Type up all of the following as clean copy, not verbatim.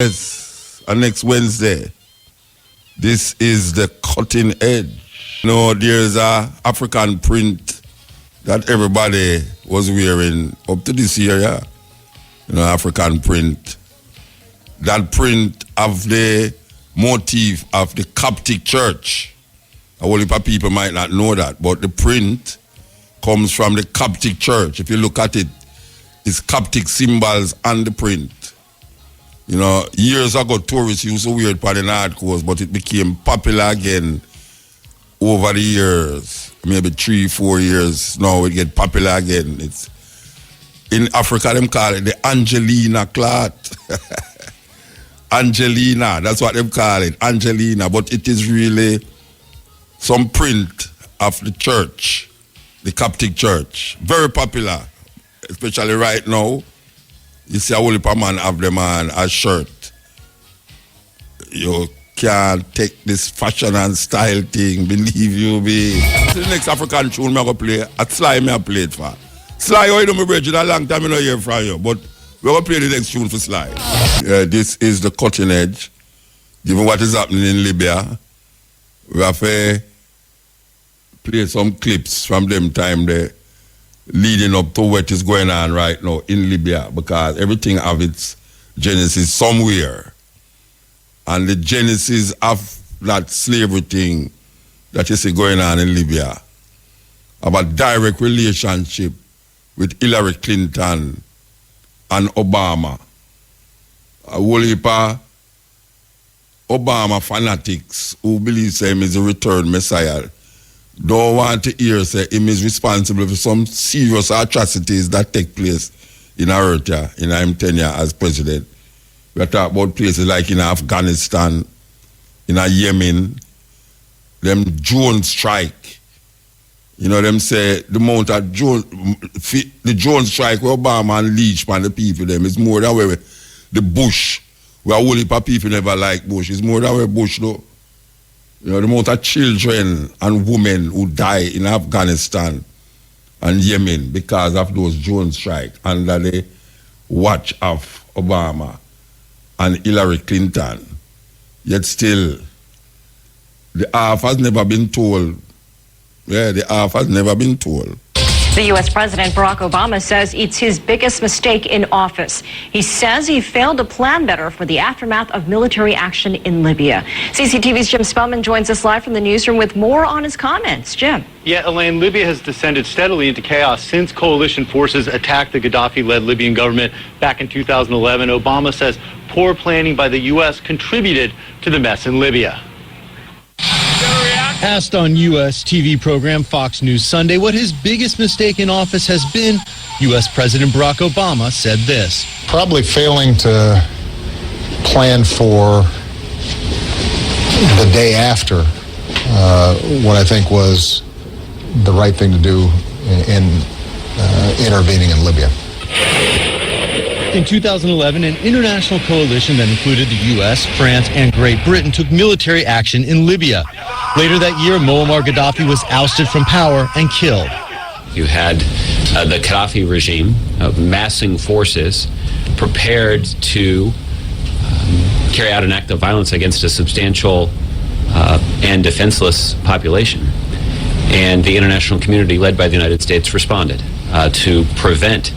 Yes, and next Wednesday, this is the cutting edge. You know, there's a African print that everybody was wearing up to this year, yeah. You know, African print. That print of the motif of the Coptic church. A whole heap of people might not know that, but the print comes from the Coptic church. If you look at it, it's Coptic symbols on the print. You know, years ago, tourists used to wear it on the North Coast, but it became popular again over the years. Maybe 3-4 years now, it get popular again. It's in Africa, them call it the Angelina cloth. Angelina, that's what them call it, Angelina. But it is really some print of the church, the Coptic church. Very popular, especially right now. You see a whole heap of man have them on a shirt. You can't take this fashion and style thing, believe you me. The next African tune I'm going to play, a Sly me I play it for. Sly, you know me, Bridget, a long time I don't hear from you, but we're going to play the next tune for Sly. This is the cutting edge. Given what is happening in Libya, we have to play some clips from them time there, leading up to what is going on right now in Libya, because everything have its genesis somewhere. And the genesis of that slavery thing that you see going on in Libya, about direct relationship with Hillary Clinton and Obama. A whole heap of Obama fanatics who believe him is a returned Messiah don't want to hear say him is responsible for some serious atrocities that take place in Earth in his tenure as president. We are talking about places like in Afghanistan, in Yemen, them drone strike. You know, them say the amount of the drone strike where Obama unleashed on the people, them is more than where the Bush, where a whole heap of people never like Bush, is more than where Bush though. You know, the amount of children and women who die in Afghanistan and Yemen because of those drone strikes under the watch of Obama and Hillary Clinton. Yet still, the half has never been told. Yeah, the half has never been told. The U.S. President Barack Obama says it's his biggest mistake in office. He says he failed to plan better for the aftermath of military action in Libya. CCTV's Jim Spellman joins us live from the newsroom with more on his comments. Jim. Yeah, Elaine, Libya has descended steadily into chaos since coalition forces attacked the Gaddafi-led Libyan government back in 2011. Obama says poor planning by the U.S. contributed to the mess in Libya. Asked on U.S. TV program Fox News Sunday what his biggest mistake in office has been, U.S. President Barack Obama said this. Probably failing to plan for the day after what I think was the right thing to do in intervening in Libya. In 2011, an international coalition that included the U.S., France, and Great Britain took military action in Libya. Later that year, Muammar Gaddafi was ousted from power and killed. You had the Gaddafi regime massing forces prepared to carry out an act of violence against a substantial and defenseless population. And the international community, led by the United States, responded to prevent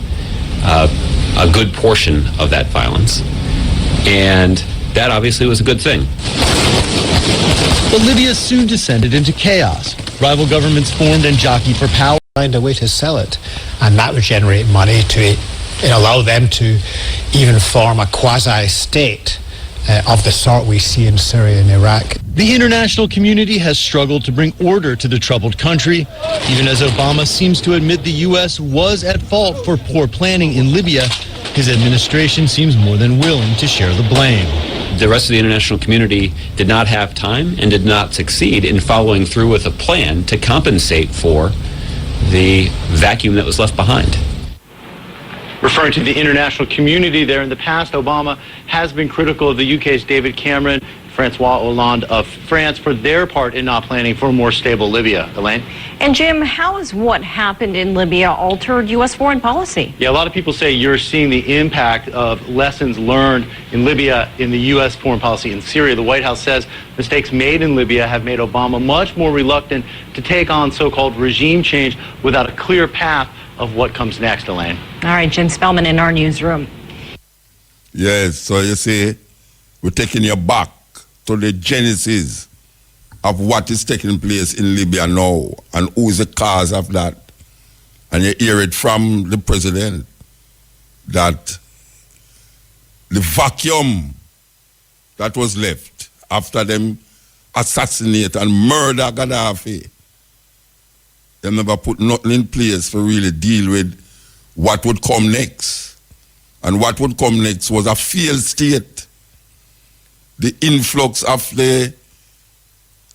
a good portion of that violence. And that obviously was a good thing. But Libya soon descended into chaos. Rival governments formed and jockeyed for power. Find a way to sell it, and that would generate money to allow them to even form a quasi-state of the sort we see in Syria and Iraq. The international community has struggled to bring order to the troubled country, even as Obama seems to admit the U.S. was at fault for poor planning in Libya. His administration seems more than willing to share the blame. The rest of the international community did not have time and did not succeed in following through with a plan to compensate for the vacuum that was left behind. Referring to the international community there in the past, Obama has been critical of the UK's David Cameron Francois Hollande of France for their part in not planning for a more stable Libya. Elaine? And Jim, how has what happened in Libya altered U.S. foreign policy? Yeah, a lot of people say you're seeing the impact of lessons learned in Libya in the U.S. foreign policy in Syria. The White House says mistakes made in Libya have made Obama much more reluctant to take on so-called regime change without a clear path of what comes next, Elaine. All right, Jim Spellman in our newsroom. Yes, so you see, we're taking you back to the genesis of what is taking place in Libya now and who is the cause of that. And you hear it from the president that the vacuum that was left after them assassinate and murder Gaddafi, they never put nothing in place to really deal with what would come next. And what would come next was a failed state. The influx of the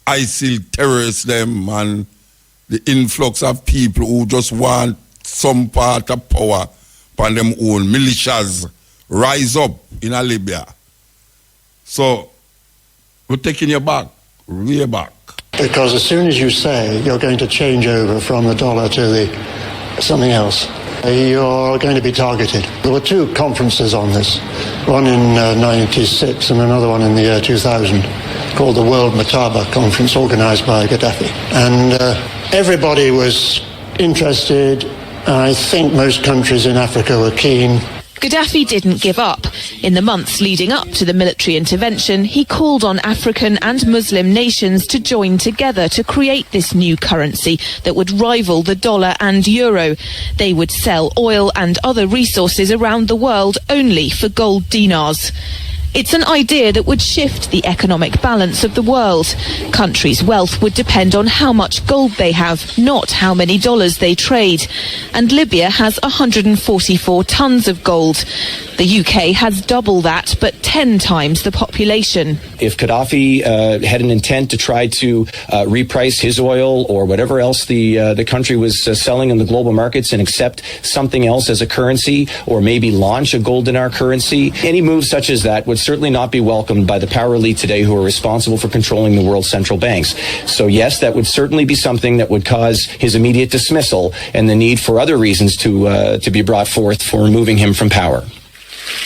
ISIL terrorists them and the influx of people who just want some part of power upon them own militias rise up in Libya. So we're taking you back, way back. Because as soon as you say you're going to change over from the dollar to the something else, you're going to be targeted. There were two conferences on this, one in 96 and another one in the year 2000, called the World Mutabaruka Conference, organized by Gaddafi. And everybody was interested. I think most countries in Africa were keen. Gaddafi didn't give up. In the months leading up to the military intervention, he called on African and Muslim nations to join together to create this new currency that would rival the dollar and euro. They would sell oil and other resources around the world only for gold dinars. It's an idea that would shift the economic balance of the world. Countries' wealth would depend on how much gold they have, not how many dollars they trade. And Libya has 144 tons of gold. The UK has double that, but 10 times the population. If Gaddafi had an intent to try to reprice his oil or whatever else the country was selling in the global markets and accept something else as a currency, or maybe launch a gold dinar currency, any move such as that would certainly not be welcomed by the power elite today who are responsible for controlling the world's central banks. So yes, that would certainly be something that would cause his immediate dismissal and the need for other reasons to be brought forth for removing him from power.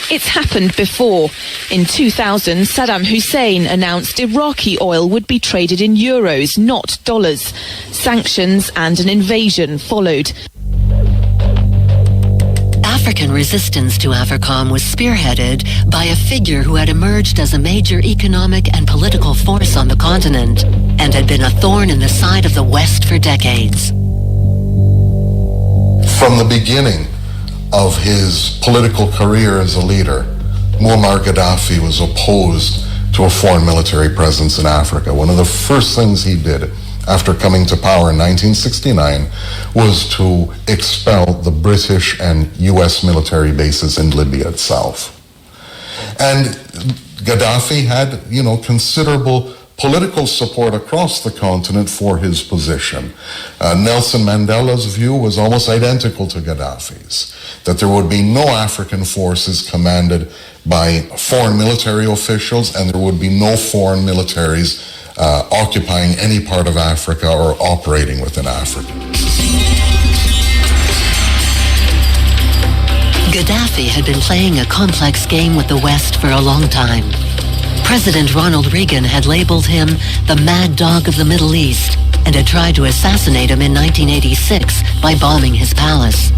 It's happened before. In 2000, Saddam Hussein announced Iraqi oil would be traded in euros, not dollars. Sanctions and an invasion followed. African resistance to AFRICOM was spearheaded by a figure who had emerged as a major economic and political force on the continent and had been a thorn in the side of the West for decades. From the beginning of his political career as a leader, Muammar Gaddafi was opposed to a foreign military presence in Africa. One of the first things he did after coming to power in 1969 was to expel the British and US military bases in Libya itself. And Gaddafi had, considerable political support across the continent for his position. Nelson Mandela's view was almost identical to Gaddafi's, that there would be no African forces commanded by foreign military officials, and there would be no foreign militaries occupying any part of Africa or operating within Africa. Gaddafi had been playing a complex game with the West for a long time. President Ronald Reagan had labeled him the mad dog of the Middle East and had tried to assassinate him in 1986 by bombing his palace.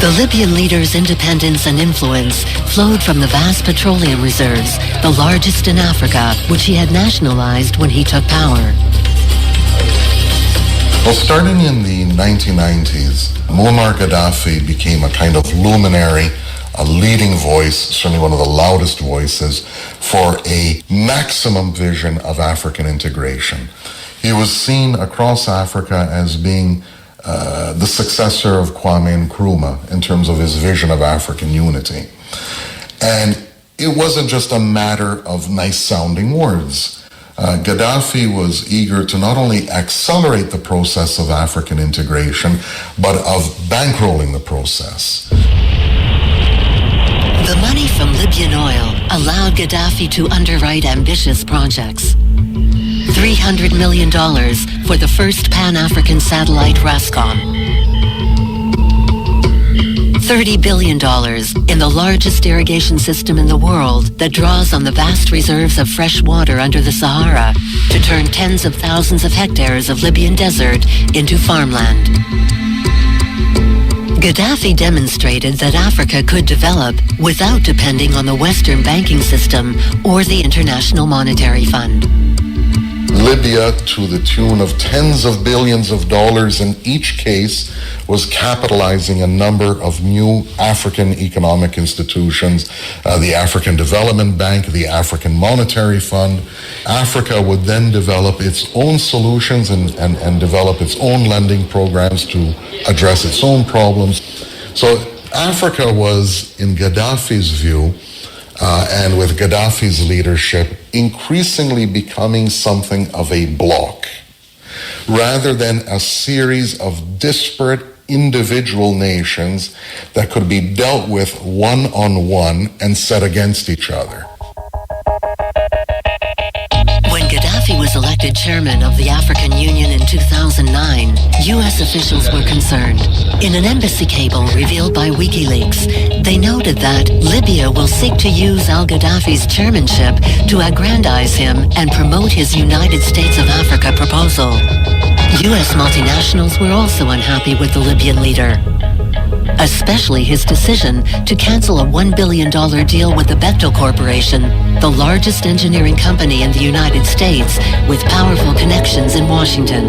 The Libyan leader's independence and influence flowed from the vast petroleum reserves, the largest in Africa, which he had nationalized when he took power. Well, starting in the 1990s, Muammar Gaddafi became a kind of luminary, a leading voice, certainly one of the loudest voices, for a maximum vision of African integration. He was seen across Africa as being the successor of Kwame Nkrumah in terms of his vision of African unity. And it wasn't just a matter of nice-sounding words. Gaddafi was eager to not only accelerate the process of African integration, but of bankrolling the process. The money from allowed Gaddafi to underwrite ambitious projects. $300 million for the first Pan-African satellite Rascom. $30 billion in the largest irrigation system in the world that draws on the vast reserves of fresh water under the Sahara to turn tens of thousands of hectares of Libyan desert into farmland. Gaddafi demonstrated that Africa could develop without depending on the Western banking system or the International Monetary Fund. Libya, to the tune of tens of billions of dollars in each case, was capitalizing a number of new African economic institutions, the African Development Bank, the African Monetary Fund. Africa would then develop its own solutions and develop its own lending programs to address its own problems. So Africa was, in Gaddafi's view, and with Gaddafi's leadership, increasingly becoming something of a bloc, rather than a series of disparate individual nations that could be dealt with one-on-one and set against each other. When Gaddafi was elected chairman of the African Union in 2009, U.S. officials were concerned. In an embassy cable revealed by WikiLeaks, they noted that Libya will seek to use al-Gaddafi's chairmanship to aggrandize him and promote his United States of Africa proposal. U.S. multinationals were also unhappy with the Libyan leader, especially his decision to cancel a $1 billion deal with the Bechtel Corporation, the largest engineering company in the United States with powerful connections in Washington.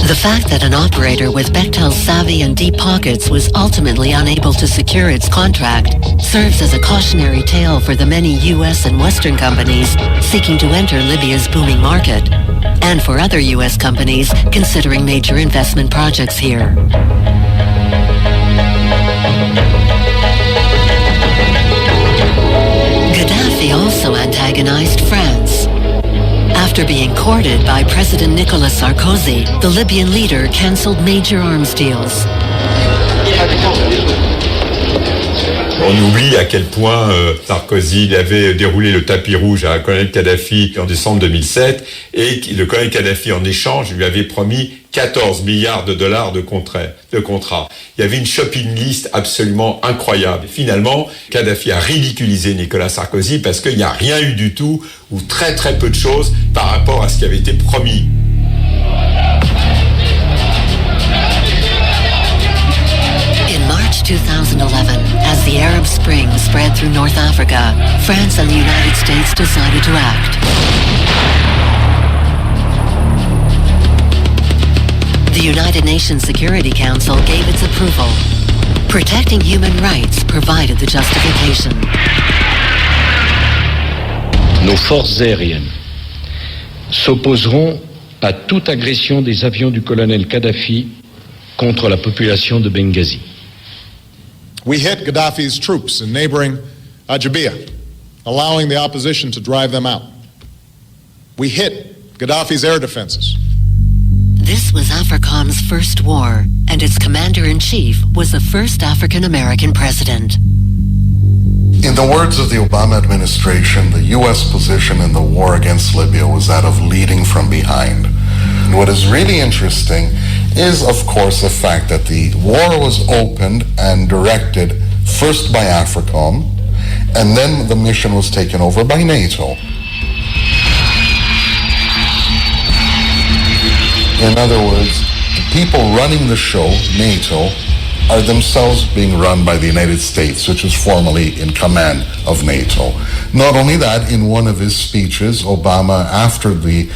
The fact that an operator with Bechtel's savvy and deep pockets was ultimately unable to secure its contract serves as a cautionary tale for the many U.S. and Western companies seeking to enter Libya's booming market, and for other U.S. companies considering major investment projects here. Gaddafi also antagonized France. After being courted by President Nicolas Sarkozy, the Libyan leader canceled major arms deals. On oublie à quel point Sarkozy avait déroulé le tapis rouge à colonel Kadhafi en décembre 2007 et le colonel Kadhafi, en échange, lui avait promis 14 milliards de dollars de contrats. Il y avait une shopping list absolument incroyable. Et finalement, Kadhafi a ridiculisé Nicolas Sarkozy parce qu'il n'y a rien eu du tout ou très très peu de choses par rapport à ce qui avait été promis. In March 2011, as the Arab Spring spread through North Africa, France and the United States decided to act. The United Nations Security Council gave its approval. Protecting human rights provided the justification. Nos forces aériennes s'opposeront à toute agression des avions du colonel Kadhafi contre la population de Benghazi. We hit Gaddafi's troops in neighboring Ajabiyah, allowing the opposition to drive them out. We hit Gaddafi's air defenses. This was AFRICOM's first war, and its commander-in-chief was the first African-American president. In the words of the Obama administration, the U.S. position in the war against Libya was that of leading from behind. And what is really interesting is, of course, the fact that the war was opened and directed first by AFRICOM, and then the mission was taken over by NATO. In other words, the people running the show, NATO, are themselves being run by the United States, which is formally in command of NATO. Not only that, in one of his speeches, Obama, after the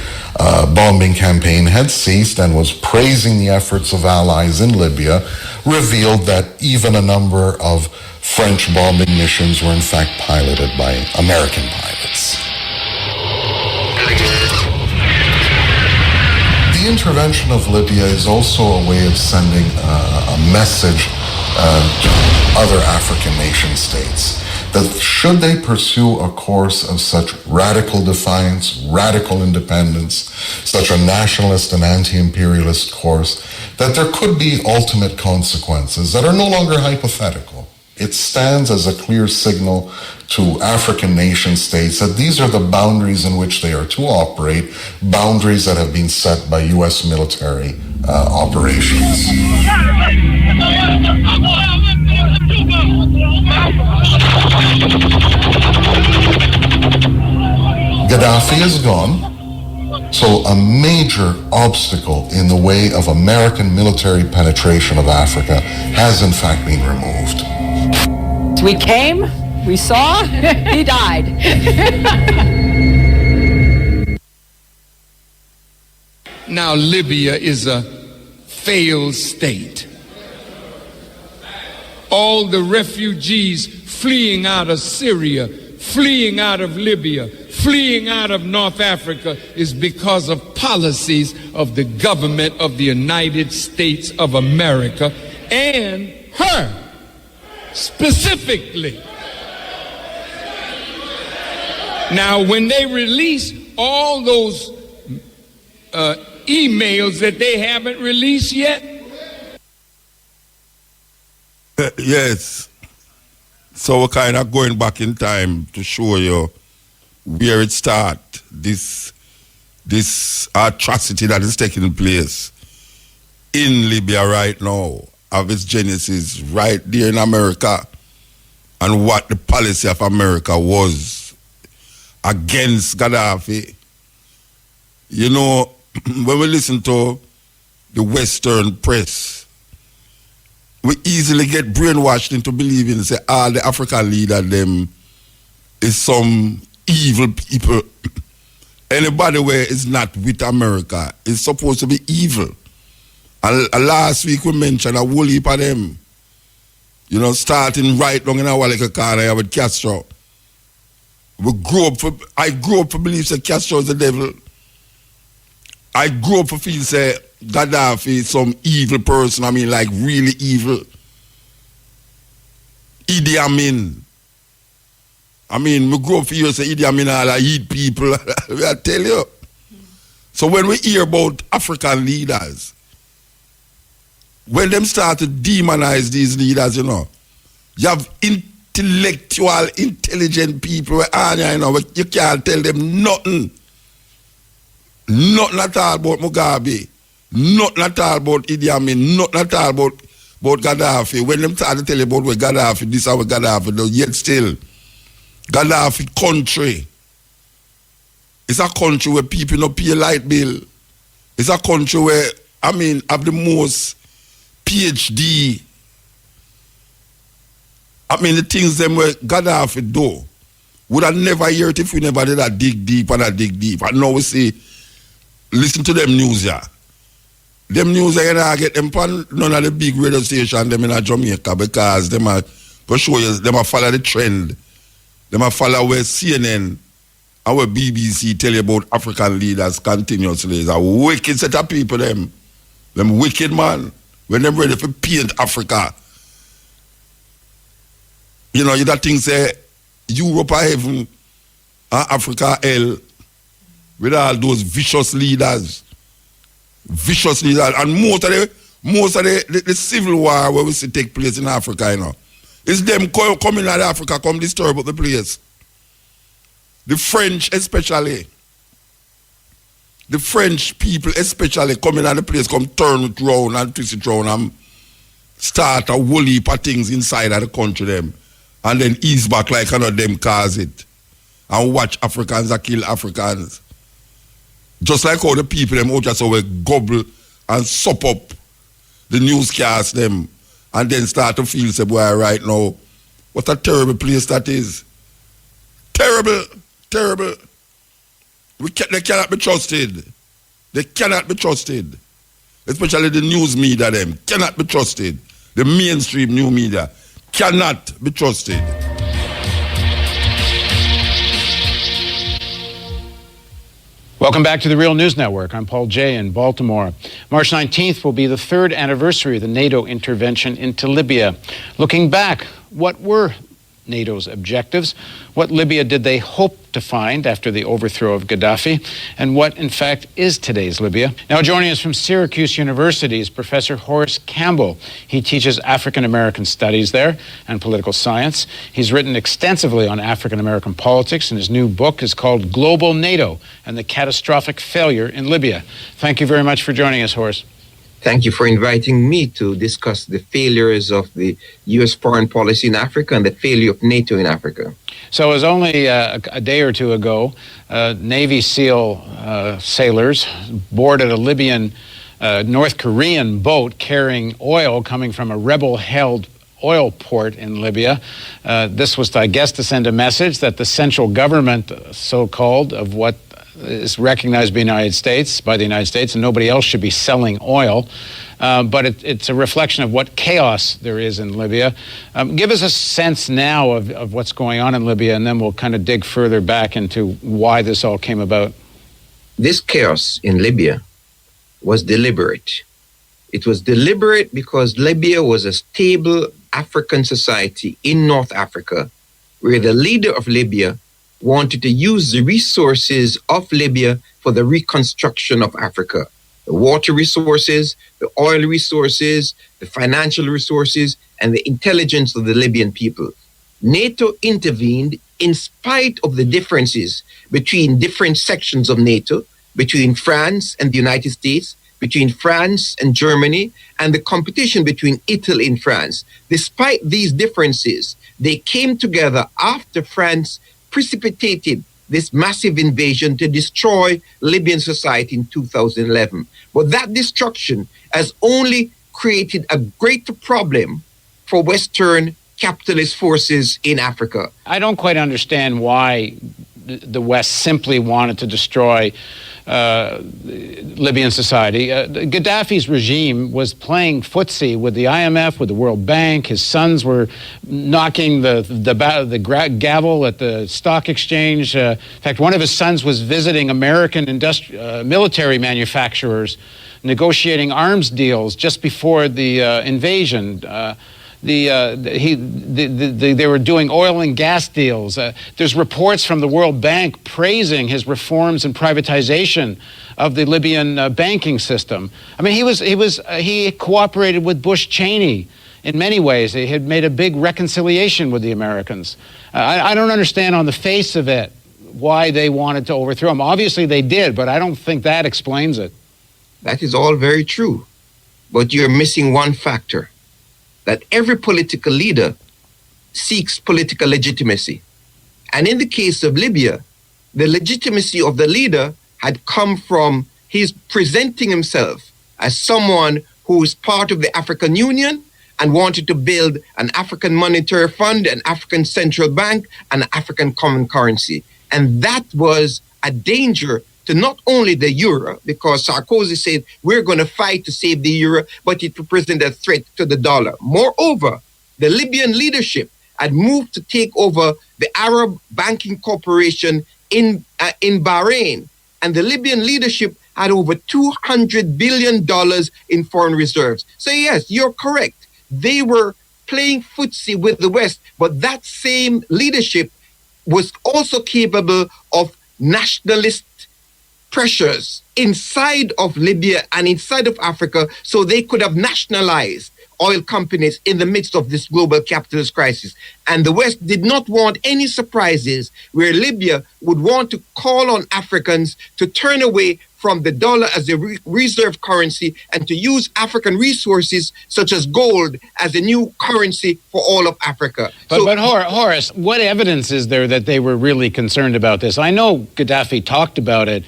bombing campaign had ceased and was praising the efforts of allies in Libya, revealed that even a number of French bombing missions were in fact piloted by American pilots. The intervention of Libya is also a way of sending a message to other African nation states that should they pursue a course of such radical defiance, radical independence, such a nationalist and anti-imperialist course, that there could be ultimate consequences that are no longer hypothetical. It stands as a clear signal to African nation states that these are the boundaries in which they are to operate, boundaries that have been set by U.S. military operations. Gaddafi is gone. So a major obstacle in the way of American military penetration of Africa has in fact been removed. We came, we saw, he died. Now Libya is a failed state. All the refugees fleeing out of Syria, fleeing out of Libya, fleeing out of North Africa is because of policies of the government of the United States of America and her specifically. Now, when they release all those emails that they haven't released yet? Yes. So we're kind of going back in time to show you where it started, this atrocity that is taking place in Libya right now, of its genesis right there in America, and what the policy of America was against Gaddafi. You know, when we listen to the Western press, we easily get brainwashed into believing, say, the African leader, them, is some evil people. Anybody where is not with America is supposed to be evil. And last week we mentioned a whole heap of them. You know, starting right down in our little corner with Castro. I grew up for believe that Castro is the devil. I grew up for feel say Gaddafi is some evil person. I mean, like really evil. Idi Amin. I mean, we grew up for years say Idi Amin all eat people. I tell you. So when we hear about African leaders, when them start to demonize these leaders, you know, you have intellectual, intelligent people, you know, you can't tell them nothing. Nothing at all about Mugabe. Nothing at all about Idi Amin. Nothing at all about Gaddafi. When them start to tell you about what Gaddafi, this is what Gaddafi does, yet still, Gaddafi country. It's a country where people don't pay a light bill. It's a country where, I mean, have the most PhD. I mean, the things them where Gaddafi do, would have never heard it if we never did that dig deep and that dig deep. And now we see, listen to them news here. Them news here, you get them on none of the big radio stations them in Jamaica because them are, for sure, them are follow the trend. Them are follow where CNN and where BBC tell you about African leaders continuously. It's a wicked set of people, them. Them wicked, man. When them ready to paint Africa. You know, you that thing say, Europe are heaven, Africa hell, with all those vicious leaders. Vicious leaders. And most of the civil war where we see take place in Africa, you know, it's them coming out of Africa, come disturb up the place. The French especially. The French people especially coming out of the place, come turn it round and twist it round and start a whole heap of things inside of the country them. And then ease back like one of them cause it. And watch Africans that kill Africans. Just like how the people them out just always gobble and sup up the newscast them and then start to feel say, boy, right now, what a terrible place that is. Terrible, terrible. They cannot be trusted. They cannot be trusted. Especially the news media them cannot be trusted. The mainstream new media cannot be trusted. Welcome back to the Real News Network. I'm Paul Jay in Baltimore. March 19th will be the third anniversary of the NATO intervention into Libya. Looking back, what were NATO's objectives? What Libya did they hope to find after the overthrow of Gaddafi? And what, in fact, is today's Libya? Now joining us from Syracuse University is Professor Horace Campbell. He teaches African American studies there and political science. He's written extensively on African American politics, and his new book is called Global NATO and the Catastrophic Failure in Libya. Thank you very much for joining us, Horace. Thank you for inviting me to discuss the failures of the U.S. foreign policy in Africa and the failure of NATO in Africa. So it was only a day or two ago, Navy SEAL sailors boarded a Libyan, North Korean boat carrying oil coming from a rebel-held oil port in Libya. This was, I guess, to send a message that the central government, so-called, of what is recognized by the United States, and nobody else should be selling oil. But it's a reflection of what chaos there is in Libya. Give us a sense now of what's going on in Libya, and then we'll kind of dig further back into why this all came about. This chaos in Libya was deliberate. It was deliberate because Libya was a stable African society in North Africa, where the leader of Libya wanted to use the resources of Libya for the reconstruction of Africa. The water resources, the oil resources, the financial resources, and the intelligence of the Libyan people. NATO intervened in spite of the differences between different sections of NATO, between France and the United States, between France and Germany, and the competition between Italy and France. Despite these differences, they came together after France precipitated this massive invasion to destroy Libyan society in 2011. But that destruction has only created a greater problem for Western capitalist forces in Africa. I don't quite understand why the West simply wanted to destroy Libyan society. Gaddafi's regime was playing footsie with the IMF, with the World Bank. His sons were knocking the gavel at the stock exchange. In fact, one of his sons was visiting American military manufacturers, negotiating arms deals just before the invasion. They were doing oil and gas deals. There's reports from the World Bank praising his reforms and privatization of the Libyan banking system. I mean, he cooperated with Bush Cheney in many ways. He had made a big reconciliation with the Americans. I don't understand on the face of it why they wanted to overthrow him. Obviously they did, but I don't think that explains it. That is all very true, but you're missing one factor. That every political leader seeks political legitimacy. And in the case of Libya, the legitimacy of the leader had come from his presenting himself as someone who is part of the African Union and wanted to build an African monetary fund, an African central bank, and an African common currency. And that was a danger to not only the euro, because Sarkozy said, we're going to fight to save the euro, but it represented a threat to the dollar. Moreover, the Libyan leadership had moved to take over the Arab Banking Corporation in Bahrain. And the Libyan leadership had over $200 billion in foreign reserves. So yes, you're correct. They were playing footsie with the West, but that same leadership was also capable of nationalist pressures inside of Libya and inside of Africa, so they could have nationalized oil companies in the midst of this global capitalist crisis. And the West did not want any surprises where Libya would want to call on Africans to turn away from the dollar as a reserve currency and to use African resources such as gold as a new currency for all of Africa. But Horace, what evidence is there that they were really concerned about this? I know Gaddafi talked about it,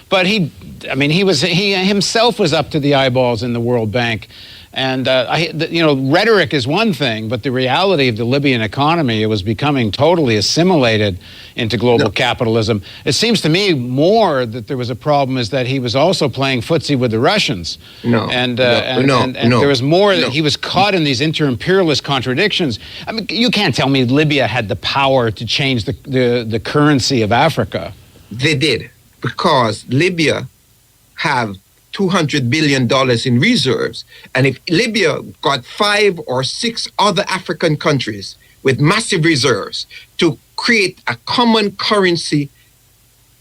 but he himself was up to the eyeballs in the World Bank. And, rhetoric is one thing, but the reality of the Libyan economy, it was becoming totally assimilated into global capitalism. It seems to me more that there was a problem is that he was also playing footsie with the Russians. And there was more that he was caught in these inter-imperialist contradictions. I mean, you can't tell me Libya had the power to change the currency of Africa. They did, because Libya have $200 billion in reserves. And if Libya got 5 or 6 other African countries with massive reserves to create a common currency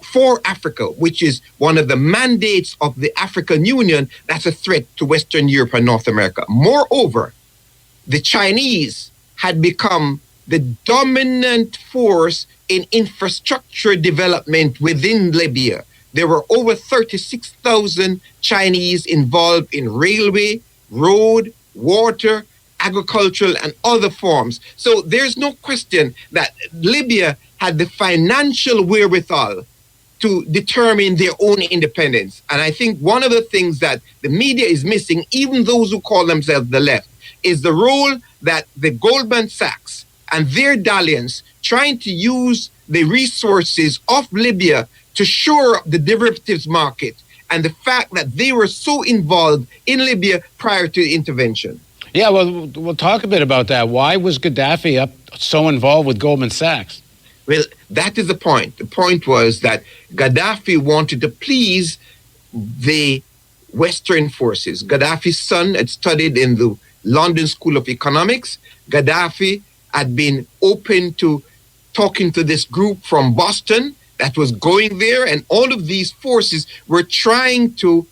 for Africa, which is one of the mandates of the African Union that's a threat to Western Europe and North America. Moreover, the Chinese had become the dominant force in infrastructure development within Libya. There were over 36,000 Chinese involved in railway, road, water, agricultural, and other forms. So there's no question that Libya had the financial wherewithal to determine their own independence. And I think one of the things that the media is missing, even those who call themselves the left, is the role that the Goldman Sachs and their dalliance trying to use the resources of Libya to shore up the derivatives market, and the fact that they were so involved in Libya prior to the intervention. Yeah, well, we'll talk a bit about that. Why was Gaddafi so involved with Goldman Sachs? Well, that is the point. The point was that Gaddafi wanted to please the Western forces. Gaddafi's son had studied in the London School of Economics. Gaddafi had been open to talking to this group from Boston that was going there, and all of these forces were trying to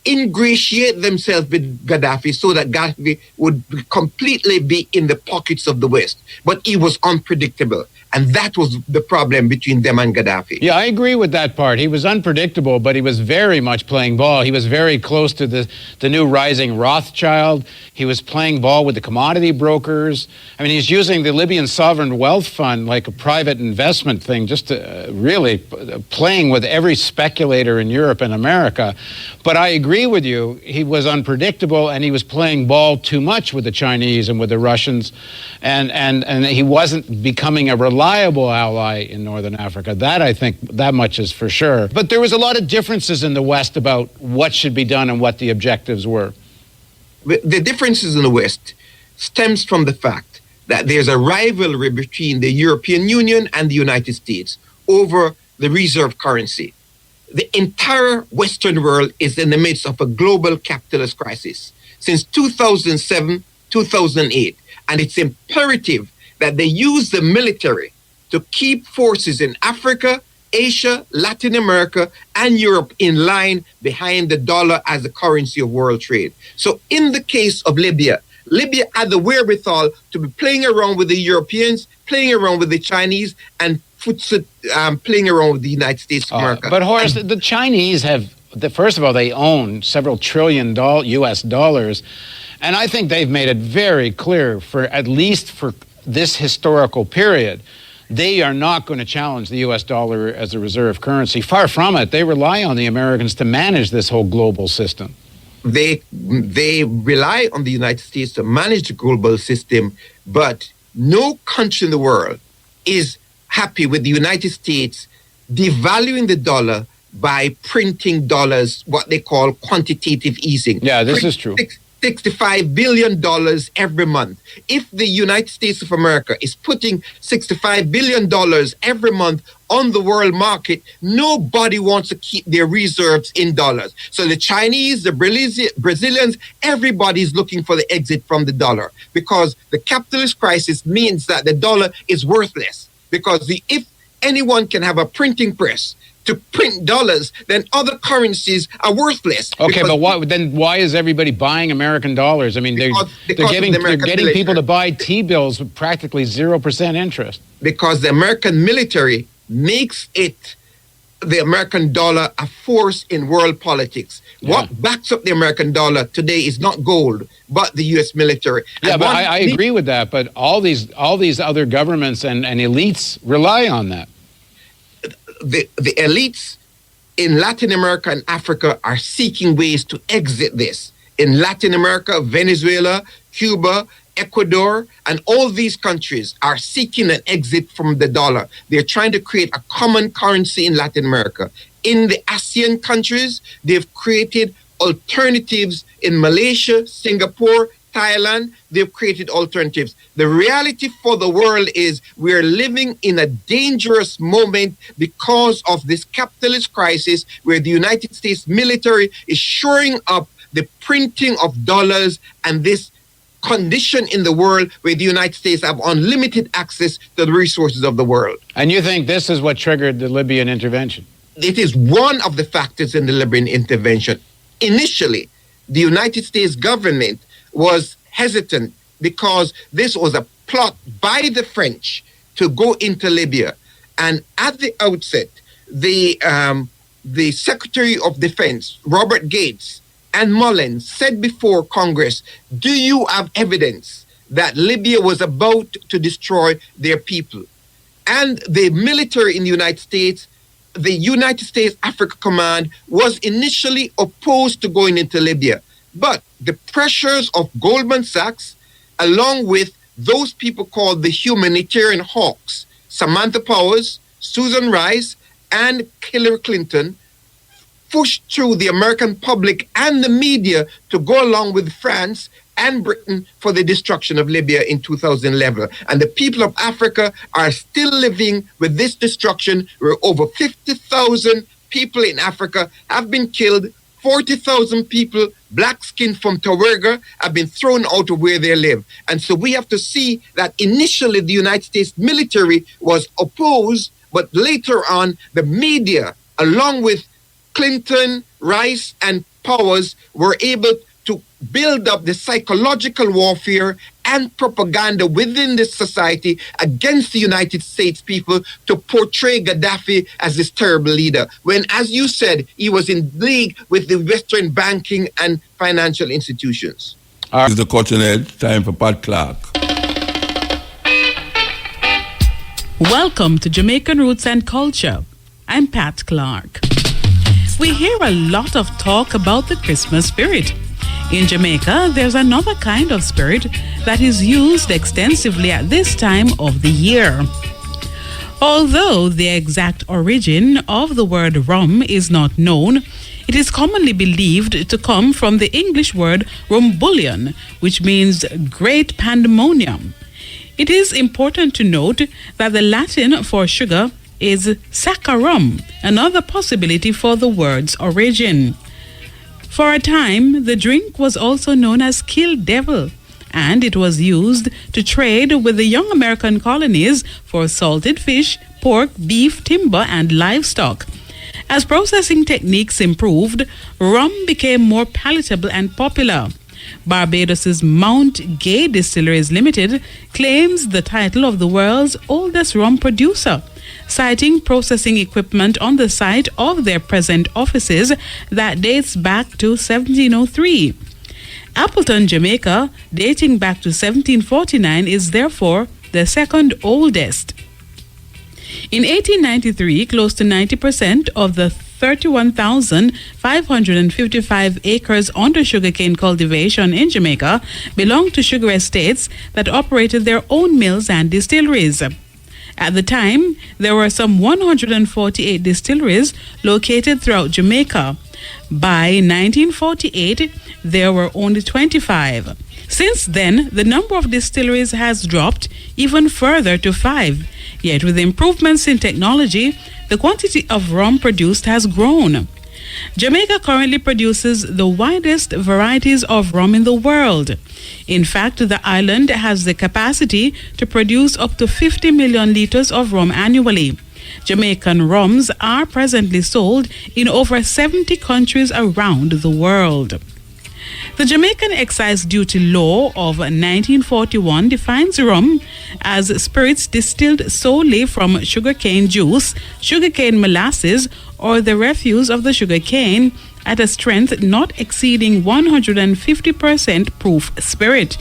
ingratiate themselves with Gaddafi so that Gaddafi would completely be in the pockets of the West. But he was unpredictable. And that was the problem between them and Gaddafi. Yeah, I agree with that part. He was unpredictable, but he was very much playing ball. He was very close to the new rising Rothschild. He was playing ball with the commodity brokers. I mean, he's using the Libyan Sovereign Wealth Fund like a private investment thing, just to, really playing with every speculator in Europe and America. But I agree with you. He was unpredictable, and he was playing ball too much with the Chinese and with the Russians, and he wasn't becoming a reliable ally in Northern Africa. That, I think, that much is for sure. But there was a lot of differences in the West about what should be done and what the objectives were. The differences in the West stems from the fact that there's a rivalry between the European Union and the United States over the reserve currency. The entire Western world is in the midst of a global capitalist crisis since 2007, 2008, and it's imperative that they use the military to keep forces in Africa, Asia, Latin America, and Europe in line behind the dollar as the currency of world trade. So in the case of Libya, Libya had the wherewithal to be playing around with the Europeans, playing around with the Chinese, and playing around with the United States of America. But Horace, the Chinese have, first of all, they own several trillion US dollars, and I think they've made it very clear, for at least for this historical period, they are not going to challenge the U.S. dollar as a reserve currency. Far from it. They rely on the Americans to manage this whole global system. They rely on the United States to manage the global system, but no country in the world is happy with the United States devaluing the dollar by printing dollars, what they call quantitative easing. Yeah, this is true. $65 billion every month. If the United States of America is putting $65 billion every month on the world market, nobody wants to keep their reserves in dollars. So the Chinese, the Brazilians, everybody's looking for the exit from the dollar, because the capitalist crisis means that the dollar is worthless. Because if anyone can have a printing press to print dollars, then other currencies are worthless. Okay, but why is everybody buying American dollars? I mean, they're getting people to buy T-bills with practically 0% interest. Because the American military makes the American dollar a force in world politics. Yeah. What backs up the American dollar today is not gold, but the U.S. military. Yeah, but I agree with that. But all these other governments and elites rely on that. The elites in Latin America and Africa are seeking ways to exit this. In Latin America, Venezuela, Cuba, Ecuador, and all these countries are seeking an exit from the dollar. They're trying to create a common currency in Latin America. In the ASEAN countries, they've created alternatives in Malaysia, Singapore, Thailand. They've created alternatives. The reality for the world is we're living in a dangerous moment because of this capitalist crisis, where the United States military is shoring up the printing of dollars, and this condition in the world where the United States have unlimited access to the resources of the world. And you think this is what triggered the Libyan intervention? It is one of the factors in the Libyan intervention. Initially, the United States government was hesitant because this was a plot by the French to go into Libya. And at the outset, the Secretary of Defense, Robert Gates, and Mullins said before Congress, do you have evidence that Libya was about to destroy their people? And the military in the United States, the United States Africa Command, was initially opposed to going into Libya. But the pressures of Goldman Sachs, along with those people called the humanitarian hawks, Samantha Powers, Susan Rice, and Hillary Clinton, pushed through the American public and the media to go along with France and Britain for the destruction of Libya in 2011. And the people of Africa are still living with this destruction, where over 50,000 people in Africa have been killed, 40,000 people, black skin from Tawerga, have been thrown out of where they live. And so we have to see that initially the United States military was opposed, but later on the media, along with Clinton, Rice, and Powers, were able to build up the psychological warfare and propaganda within this society against the United States people to portray Gaddafi as this terrible leader, when, as you said, he was in league with the Western banking and financial institutions. This is the Cutting Edge. Time for Pat Clark. Welcome to Jamaican Roots and Culture. I'm Pat Clark. We hear a lot of talk about the Christmas spirit. In Jamaica, there's another kind of spirit that is used extensively at this time of the year. Although the exact origin of the word rum is not known, it is commonly believed to come from the English word rumbullion, which means great pandemonium. It is important to note that the Latin for sugar is saccharum, another possibility for the word's origin. For a time, the drink was also known as Kill Devil, and it was used to trade with the young American colonies for salted fish, pork, beef, timber, and livestock. As processing techniques improved, rum became more palatable and popular. Barbados's Mount Gay Distilleries Limited claims the title of the world's oldest rum producer, citing processing equipment on the site of their present offices that dates back to 1703. Appleton, Jamaica, dating back to 1749, is therefore the second oldest. In 1893, close to 90% of the 31,555 acres under sugarcane cultivation in Jamaica belonged to sugar estates that operated their own mills and distilleries. At the time, there were some 148 distilleries located throughout Jamaica. By 1948, there were only 25. Since then, the number of distilleries has dropped even further to 5. Yet with improvements in technology, the quantity of rum produced has grown. Jamaica currently produces the widest varieties of rum in the world. In fact, the island has the capacity to produce up to 50 million liters of rum annually. Jamaican rums are presently sold in over 70 countries around the world. The Jamaican Excise Duty Law of 1941 defines rum as spirits distilled solely from sugarcane juice, sugarcane molasses, or the refuse of the sugarcane at a strength not exceeding 150% proof spirit.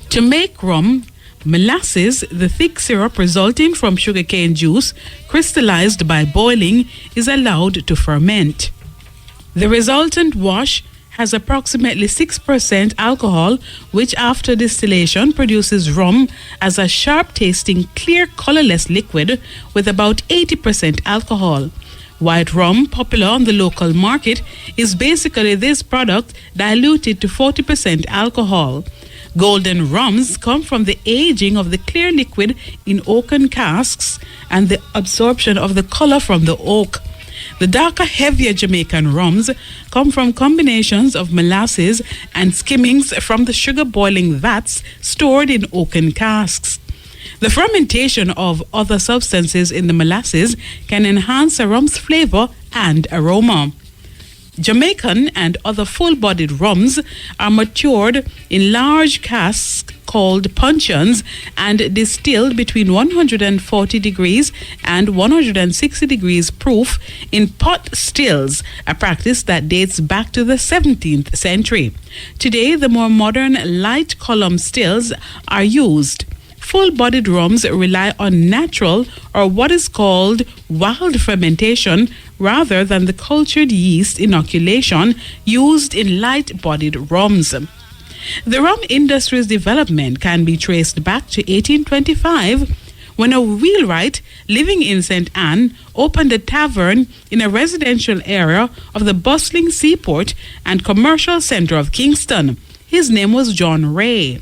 To make rum, molasses, the thick syrup resulting from sugarcane juice crystallized by boiling, is allowed to ferment. The resultant wash has approximately 6% alcohol, which after distillation produces rum as a sharp-tasting, clear, colorless liquid with about 80% alcohol. White rum, popular on the local market, is basically this product diluted to 40% alcohol. Golden rums come from the aging of the clear liquid in oaken casks and the absorption of the color from the oak. The darker, heavier Jamaican rums come from combinations of molasses and skimmings from the sugar boiling vats stored in oaken casks. The fermentation of other substances in the molasses can enhance a rum's flavor and aroma. Jamaican and other full-bodied rums are matured in large casks called puncheons and distilled between 140 degrees and 160 degrees proof in pot stills, a practice that dates back to the 17th century. Today, the more modern light column stills are used. Full-bodied rums rely on natural or what is called wild fermentation rather than the cultured yeast inoculation used in light-bodied rums. The rum industry's development can be traced back to 1825 when a wheelwright living in St. Anne opened a tavern in a residential area of the bustling seaport and commercial center of Kingston. His name was John Ray.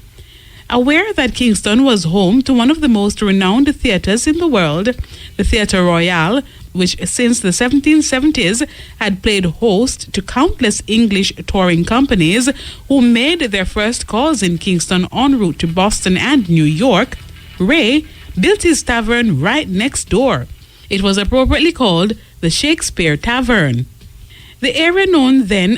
Aware that Kingston was home to one of the most renowned theatres in the world, the Theatre Royal, which since the 1770s had played host to countless English touring companies who made their first calls in Kingston en route to Boston and New York, Ray built his tavern right next door. It was appropriately called the Shakespeare Tavern. The area known then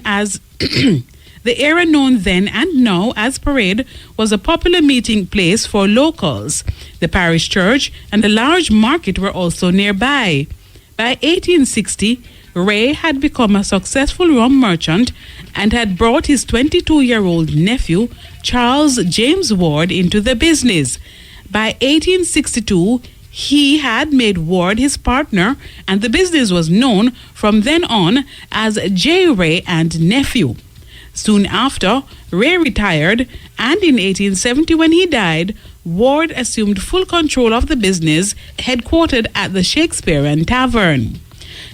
and now as Parade was a popular meeting place for locals. The parish church and a large market were also nearby. By 1860, Ray had become a successful rum merchant and had brought his 22-year-old nephew, Charles James Ward, into the business. By 1862, he had made Ward his partner, and the business was known from then on as J. Ray and Nephew. Soon after, Ray retired, and in 1870 when he died, Ward assumed full control of the business, headquartered at the Shakespeare Tavern.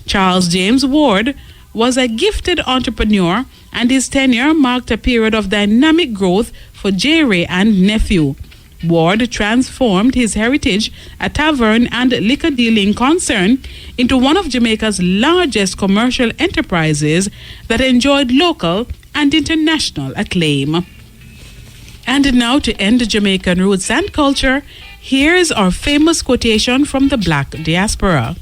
Charles James Ward was a gifted entrepreneur, and his tenure marked a period of dynamic growth for J. Ray and Nephew. Ward transformed his heritage, a tavern and liquor dealing concern, into one of Jamaica's largest commercial enterprises that enjoyed local and international acclaim. And now, to end Jamaican roots and culture, here's our famous quotation from the black diaspora.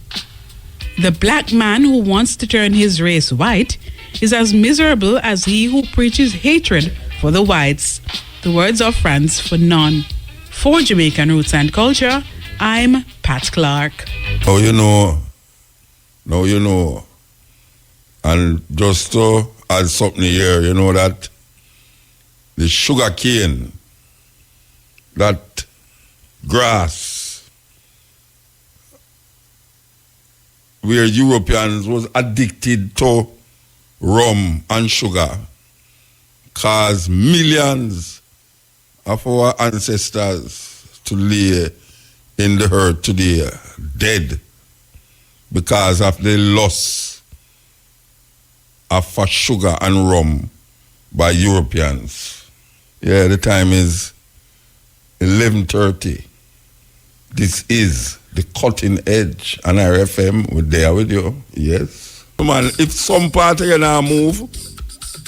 The black man who wants to turn his race white is as miserable as he who preaches hatred for the whites. The words of Franz Fanon. For Jamaican Roots and Culture, I'm Pat Clark. Now you know. And just to add something here, you know that the sugar cane, that grass, where Europeans was addicted to rum and sugar, caused millions of our ancestors to lay in the earth today, dead, because of the loss of sugar and rum by Europeans. Yeah, the time is 11:30. This is the cutting edge on RFM. We're there with you. Yes. Man, if some part of you now move,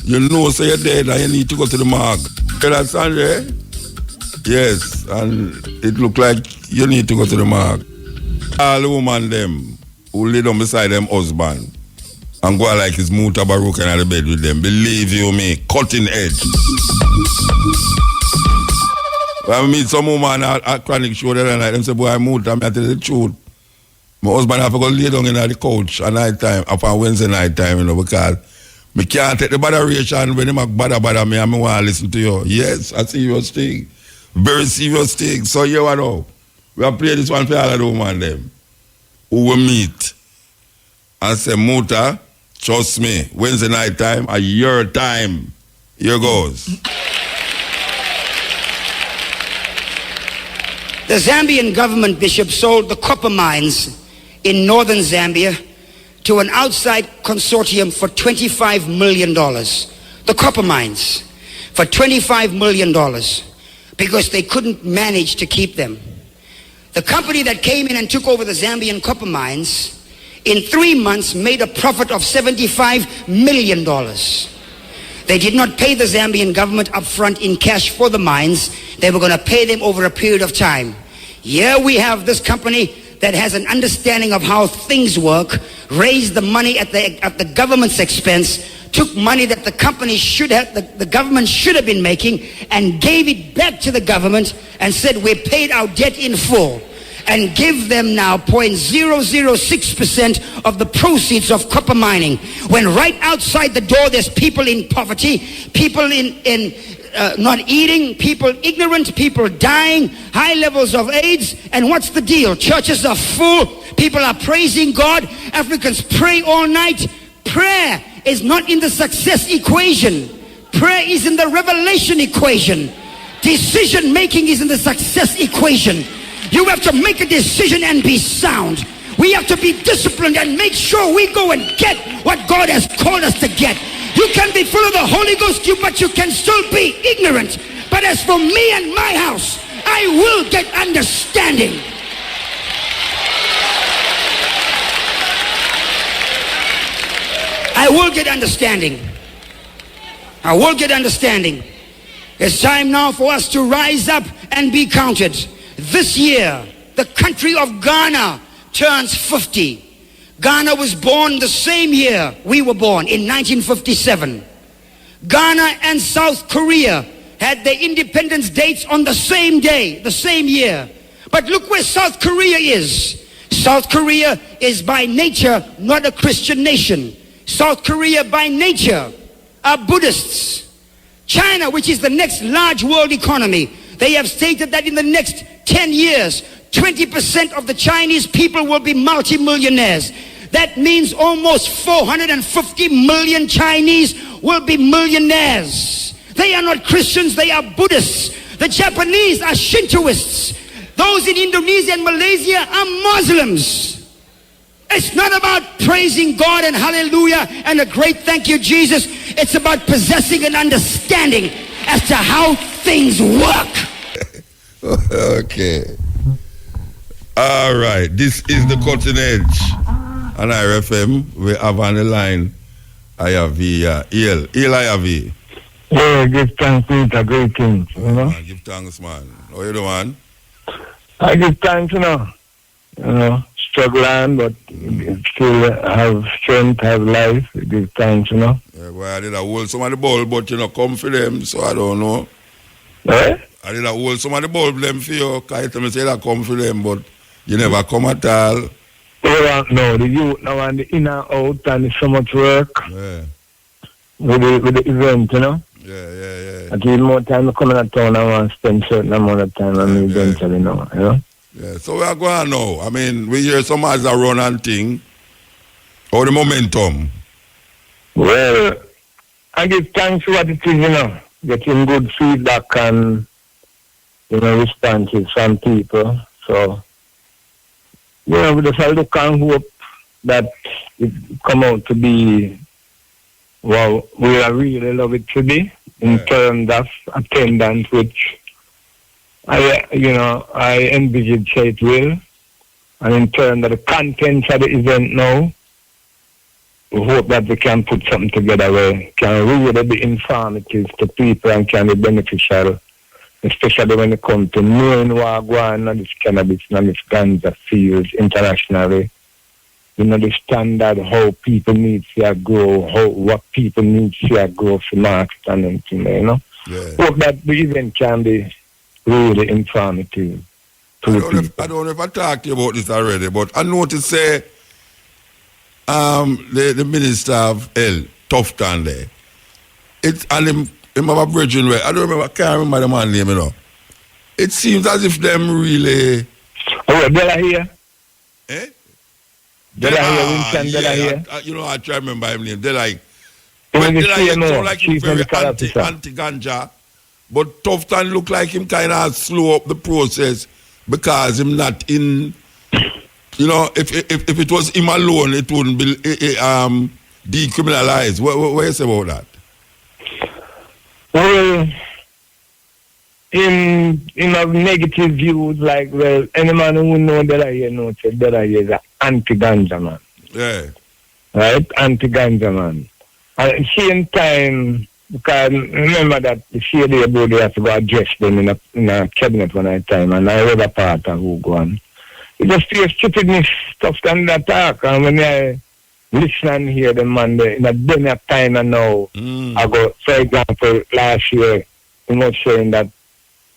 you know so you're dead and you need to go to the morgue. You understand, eh? Yes, and it look like you need to go to the morgue. All the women them who lay down beside them husband and go like his Mutabaruka in the bed with them, believe you me, cutting edge. When I meet some woman at chronic show the other night, them say, boy, I'm Muta, I tell you the truth. My husband have to go lay down in the couch at night time, upon Wednesday night time, you know, because me can't take the botheration when they bother me and me want to listen to you. Yes, a serious thing. Very serious thing. So you know, we have played this one for all of the women them who will meet and say, Muta, trust me, Wednesday night time, a year time. Here goes. The Zambian government, Bishop, sold the copper mines in northern Zambia to an outside consortium for $25 million. The copper mines for $25 million because they couldn't manage to keep them. The company that came in and took over the Zambian copper mines in 3 months made a profit of $75 million. They did not pay the Zambian government up front in cash for the mines. They were going to pay them over a period of time. Here we have this company that has an understanding of how things work, raised the money at the government's expense, took money that the company the government should have been making, and gave it back to the government and said, we paid our debt in full, and give them now 0.006% of the proceeds of copper mining, when right outside the door there's people in poverty, people in not eating, people ignorant, people dying, high levels of AIDS. And what's the deal? Churches are full, people are praising God, Africans pray all night. Prayer is not in the success equation. Prayer is in the revelation equation. Decision making is in the success equation. You have to make a decision and be sound. We have to be disciplined and make sure we go and get what God has called us to get. You can be full of the Holy Ghost, but you can still be ignorant. But as for me and my house, I will get understanding. I will get understanding. I will get understanding. It's time now for us to rise up and be counted. This year, the country of Ghana turns 50. Ghana was born the same year we were born, in 1957. Ghana and South Korea had their independence dates on the same day, the same year. But look where South Korea is. South Korea is by nature not a Christian nation. South Korea by nature are Buddhists. China, which is the next large world economy, they have stated that in the next 10 years, 20% of the Chinese people will be multimillionaires. That means almost 450 million Chinese will be millionaires. They are not Christians, they are Buddhists. The Japanese are Shintoists. Those in Indonesia and Malaysia are Muslims. It's not about praising God and hallelujah and a great thank you, Jesus. It's about possessing an understanding as to how things work. Okay. All right. This is the Cutting Edge on IRFM. We have on the line, I have El. I have Yeah, give thanks to it, a great thing, you know. Man, give thanks, man. How you doing? I give thanks, you know, struggling, but still have strength, have life. Give thanks, you know. Yeah, well, I did a hold some of the bulb, but come for them, so I don't know. Eh? I did a hold some of the bulb them for you, because I tell me say I come for them, but you never come at all. No, the youth now and the in and out, and it's so much work. Yeah. With the event, you know. Yeah. I need more time to come in the town. I want to spend certain amount of time on the event, you know. Yeah, so we are going now. I mean, we hear some as a run and thing. Or the momentum? Well, I give thanks for what it is, you know. Getting good feedback and, responses from people. So, we just have to look and hope that it come out to be, well, we really love it to be in terms of attendance, which I envisage it will. And in terms of the contents of the event now, we hope that we can put something together where can really be informative to people and can be beneficial, especially when it comes to knowing what going on in this cannabis and this ganja fields internationally. The standard, how people need to grow, what people need to grow for market and everything, Yeah. Hope that the event can be really informative to the people. I don't know if I talked to you about this already, but I noticed say the Minister of Health, Tufton there, and him have a bridging where I can't remember the man's name, It seems as if them really Della here? Eh? Della here, Winston Della here. I try to remember his name. They're like Chief very Medical anti-ganja, but Tufton look like him kind of slow up the process because him not in. If it was him alone, it wouldn't be decriminalized. What you say about that? Well, in negative views, like, well, any man who knows that I knows that I is an anti-ganja man. Yeah. Right? Anti-ganja man. And at the same time, because remember that the CDA board has to go address them in a cabinet one at a time, and I read a part of who go on. It just feels stupidness stuff than that talk. And when I listen and hear them man, in a dinner time and now, I go, for example, last year, he was saying that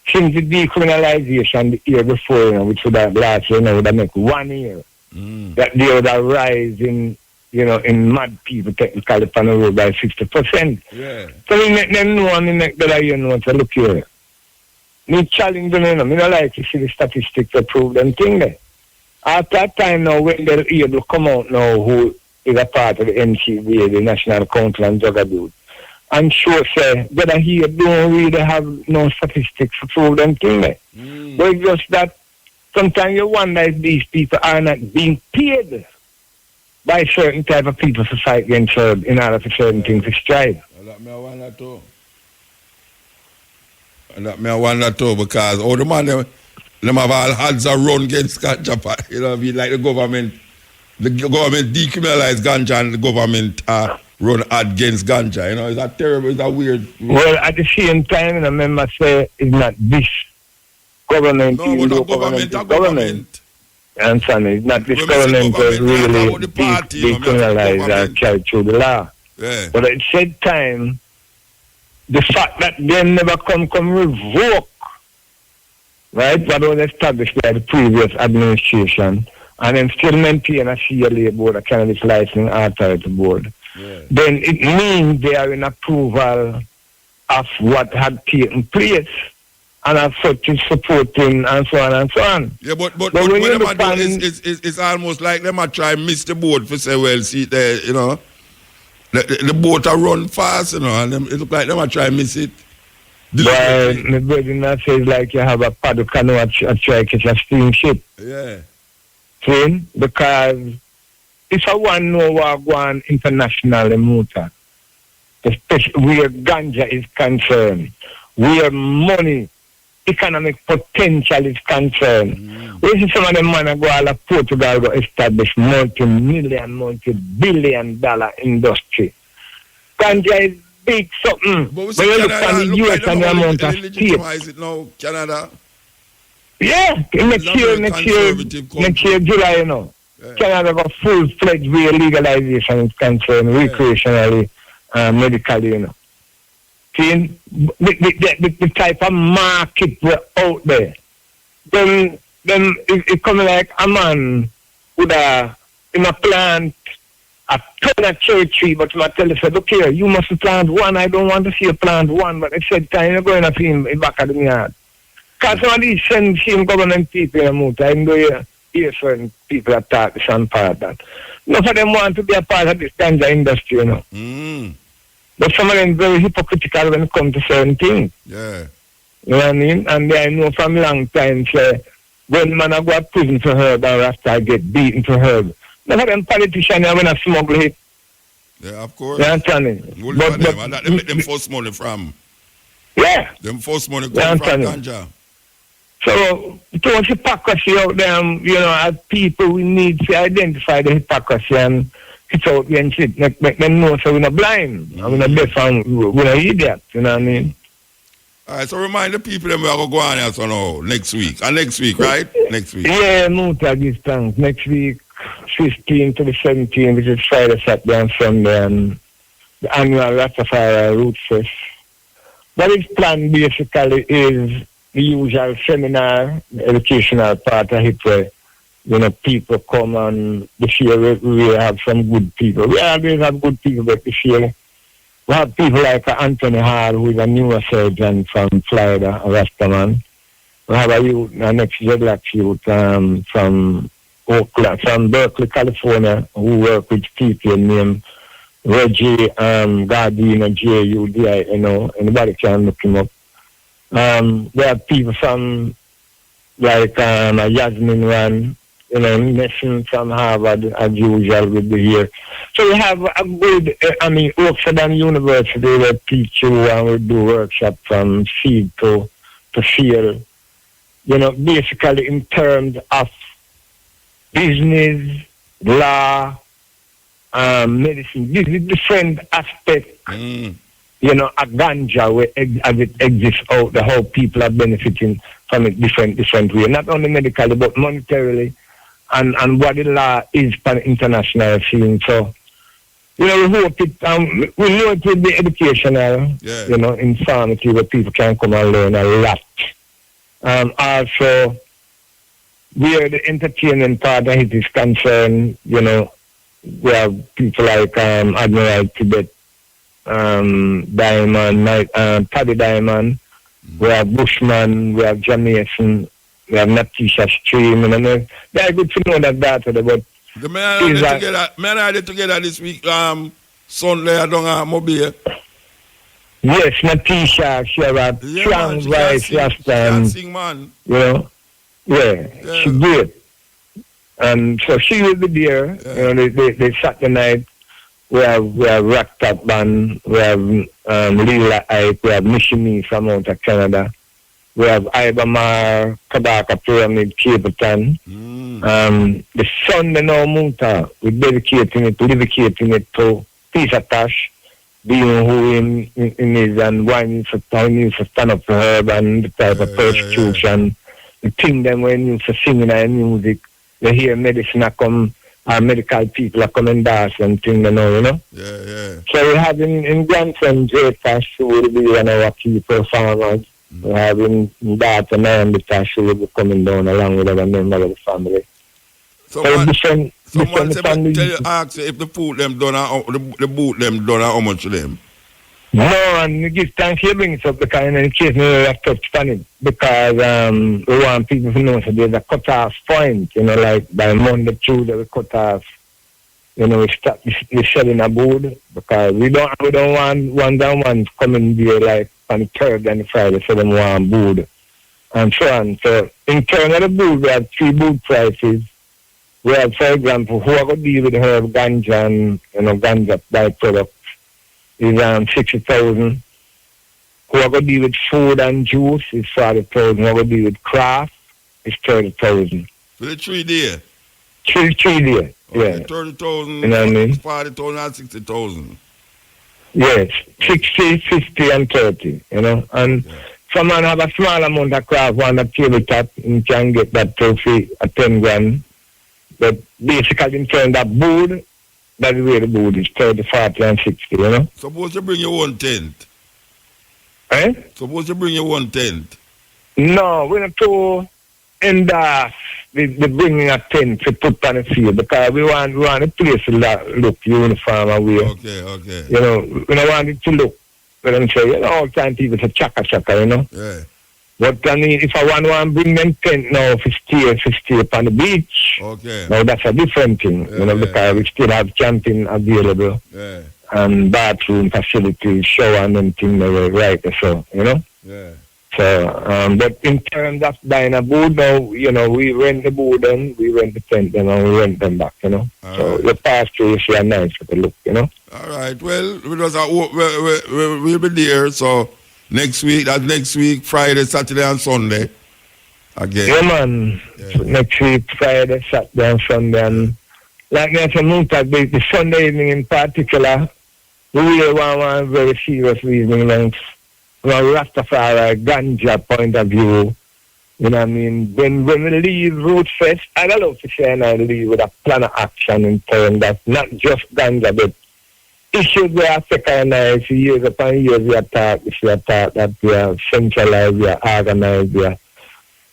since the decriminalization the year before, which would have last year, would have make 1 year, that there would have rise in, in mad people technically on the road by 60%. Yeah. So we make them know and we make that to look here. Me challenge them, I don't like to see the statistics to prove them thing there. After that time now, when they're able to come out now, who is a part of the NCBA, the National Council on Drug Abuse, and sure say that here don't really have no statistics to prove them thing there. But it's just that sometimes you wonder if these people are not being paid by certain type of people to fight against them in order for certain things to strive. That me I wonder too, because all the man them have all odds are run against ganja. Like the government decriminalize ganja and the government run against ganja. Is that terrible? Is that weird? Well, at the same time, I remember say it's not this government. No, but the government. And son, it's not this government that really decriminalize and carry through the law. Yeah. But at the same time, the fact that they never come revoke, right, what was established by the previous administration, and then still maintain a CLA board, a cannabis licensing authority board, then it means they are in approval of what had taken place, and as such is supporting and so on and so on. Yeah, but when them are doing it's almost like them are trying to miss the board for say, well, see there, the boat are run fast, and it look like them are trying to miss it. Well, my brother says like you have a paddle canoe and try to catch a steamship. Yeah. See? Because it's a one know what going international in Muta. Especially where ganja is concerned, where money, economic potential is concerned. We see some of them man go all of Portugal to establish multi-million, multi-billion dollar industry. Ganja is big something. But when you look at the US and the amount of states. It now, Canada. Yeah, next year, July, Canada got full-fledged where legalization is concerned, recreationally, medically, See, the type of market we're out there. Then it coming like a man with a plant a ton of cherry tree, but I tell you, look here, you must plant one. I don't want to see you plant one, but at the same time, you're going to see him back at the yard. Because some of these same government people in Muta, I know you hear certain people that talk some part of that. None of them want to be a part of this ganja industry, But some of them very hypocritical when it comes to certain things. Yeah. You know what I mean? And I know from long time, say, when man go to prison for herb and Rasta get beaten for herb. None of them politicians are going to smuggle it. Yeah, of course. You understand it? But and that they make them first money from. Yeah. Them first money come from ganja. So, towards hypocrisy out there, as people, we need to identify the hypocrisy and it's out there and shit. Make them know so we're not blind. And we're not deaf and we're not idiots. You know what I mean? All right, so remind the people that we're going to go on here so now, next week. And next week, right? Next week. Yeah, Muta gives thanks. Next week, 15th to the 17th, which is Friday, Saturday, and Sunday, and the annual Rastafari Root Fest. What is planned basically is the usual seminar, the educational part of it, where people come and this year we have some good people. We always have good people, but this year we have people like Anthony Hall, who is a neurosurgeon from Florida, a Rastaman. We have a next dreadlocks youth from Oakland, from Berkeley, California, who work with people named Reggie Gardina, J-U-D-I, anybody can look him up. There are people from like Yasmin Ran, Nation from Harvard as usual with the year. So we have a good, Oxford University will teach you and we do workshop from seed to field. Basically in terms of business, law, medicine. This is different aspect. You know, a ganja as it exists out there, how people are benefiting from it different way. Not only medically, but monetarily, and what the law is for the international scene. So, you know, we hope it, we know it will be educational, you know, informative, where people can come and learn a lot. Also, where the entertainment part of it is concerned, you know, we have people like Admiral Tibet, Diamond, Paddy Diamond, we have Bushman, we have Jamaican, we have Natisha Stream, and they're good to know that data, but the men are together this week, Sunday, I don't have Mobile. Yes, Natisha, she have a strong voice last time. Sing, man. You know, she did. And so she will be there. You know, they Saturday night. We have Rock Top Band. We have Lila Ike. We have Mishimi from out of Canada. We have Ibamar, Kabaka Pyramid, Capleton. The Sunday now, Muta, we're dedicating it to Peace Tash, being who in is and why needs to stand up for her and the type of persecution. The thing them when you for singing and music, they hear medicine come, medical people are coming dance and thing they know, you know? So we have in Grandson, J. Tash, who will be one of our key performers. We have in that and the Tash, who will be coming down along with other members of the family. Someone ask if the food them done, the boot them done, how much to them? No, and we give thanks you bring it up because in case we have touched on it because we want people to know so there's a cut-off point, you know, like by Monday, Tuesday we cut off, you know, we start we selling a board because we don't want ones coming there like on the third and the Friday, so them want board and so on. So in terms of the board, we have 3 board prices. We have, for example, who are going to deal with herb ganja and, you know, ganja byproduct is 60,000. Who are going to deal with food and juice is 40,000. Who are going to deal with craft is 30,000. For the 3 days? 3 days, okay, yeah. 30,000, you know what I mean? 40,000 and 60,000. Yes, 60, 50 and 30, you know. And someone have a small amount of craft on the tabletop and can get that trophy at 10 grand. But basically in terms of board, that's where the board is 30, 40 and 60, you know. Suppose you bring your own tent. Eh? Suppose you bring your own tent. No, we're not to end the bringing a tent to put on the field because we want the place to look uniform and way. Okay. You know, we don't want it to look, let them say, you know, all the time people say chaka, you know. Yeah. But I mean, if I want to bring them tent now to stay upon the beach, now that's a different thing, you know, because we still have camping available and bathroom facilities, shower and everything right so, you know. So, but in terms of buying a board now, you know, we rent the board and we rent the tent them and we rent them back, you know. So the pass through is nice for the look, you know. All right, well, we'll be there, so next week, Friday, Saturday, and Sunday. Again. Yeah, man. So next week, Friday, Saturday, and Sunday. And like I said, the Sunday evening in particular, we really want one very serious reason. Like, from a Rastafari ganja point of view, you know what I mean? When we leave Root Fest, I'd love to say I leave with a plan of action in terms of not just ganja, but issues we have to recognize years upon years we are taught that we are centralized, we are organized, we are.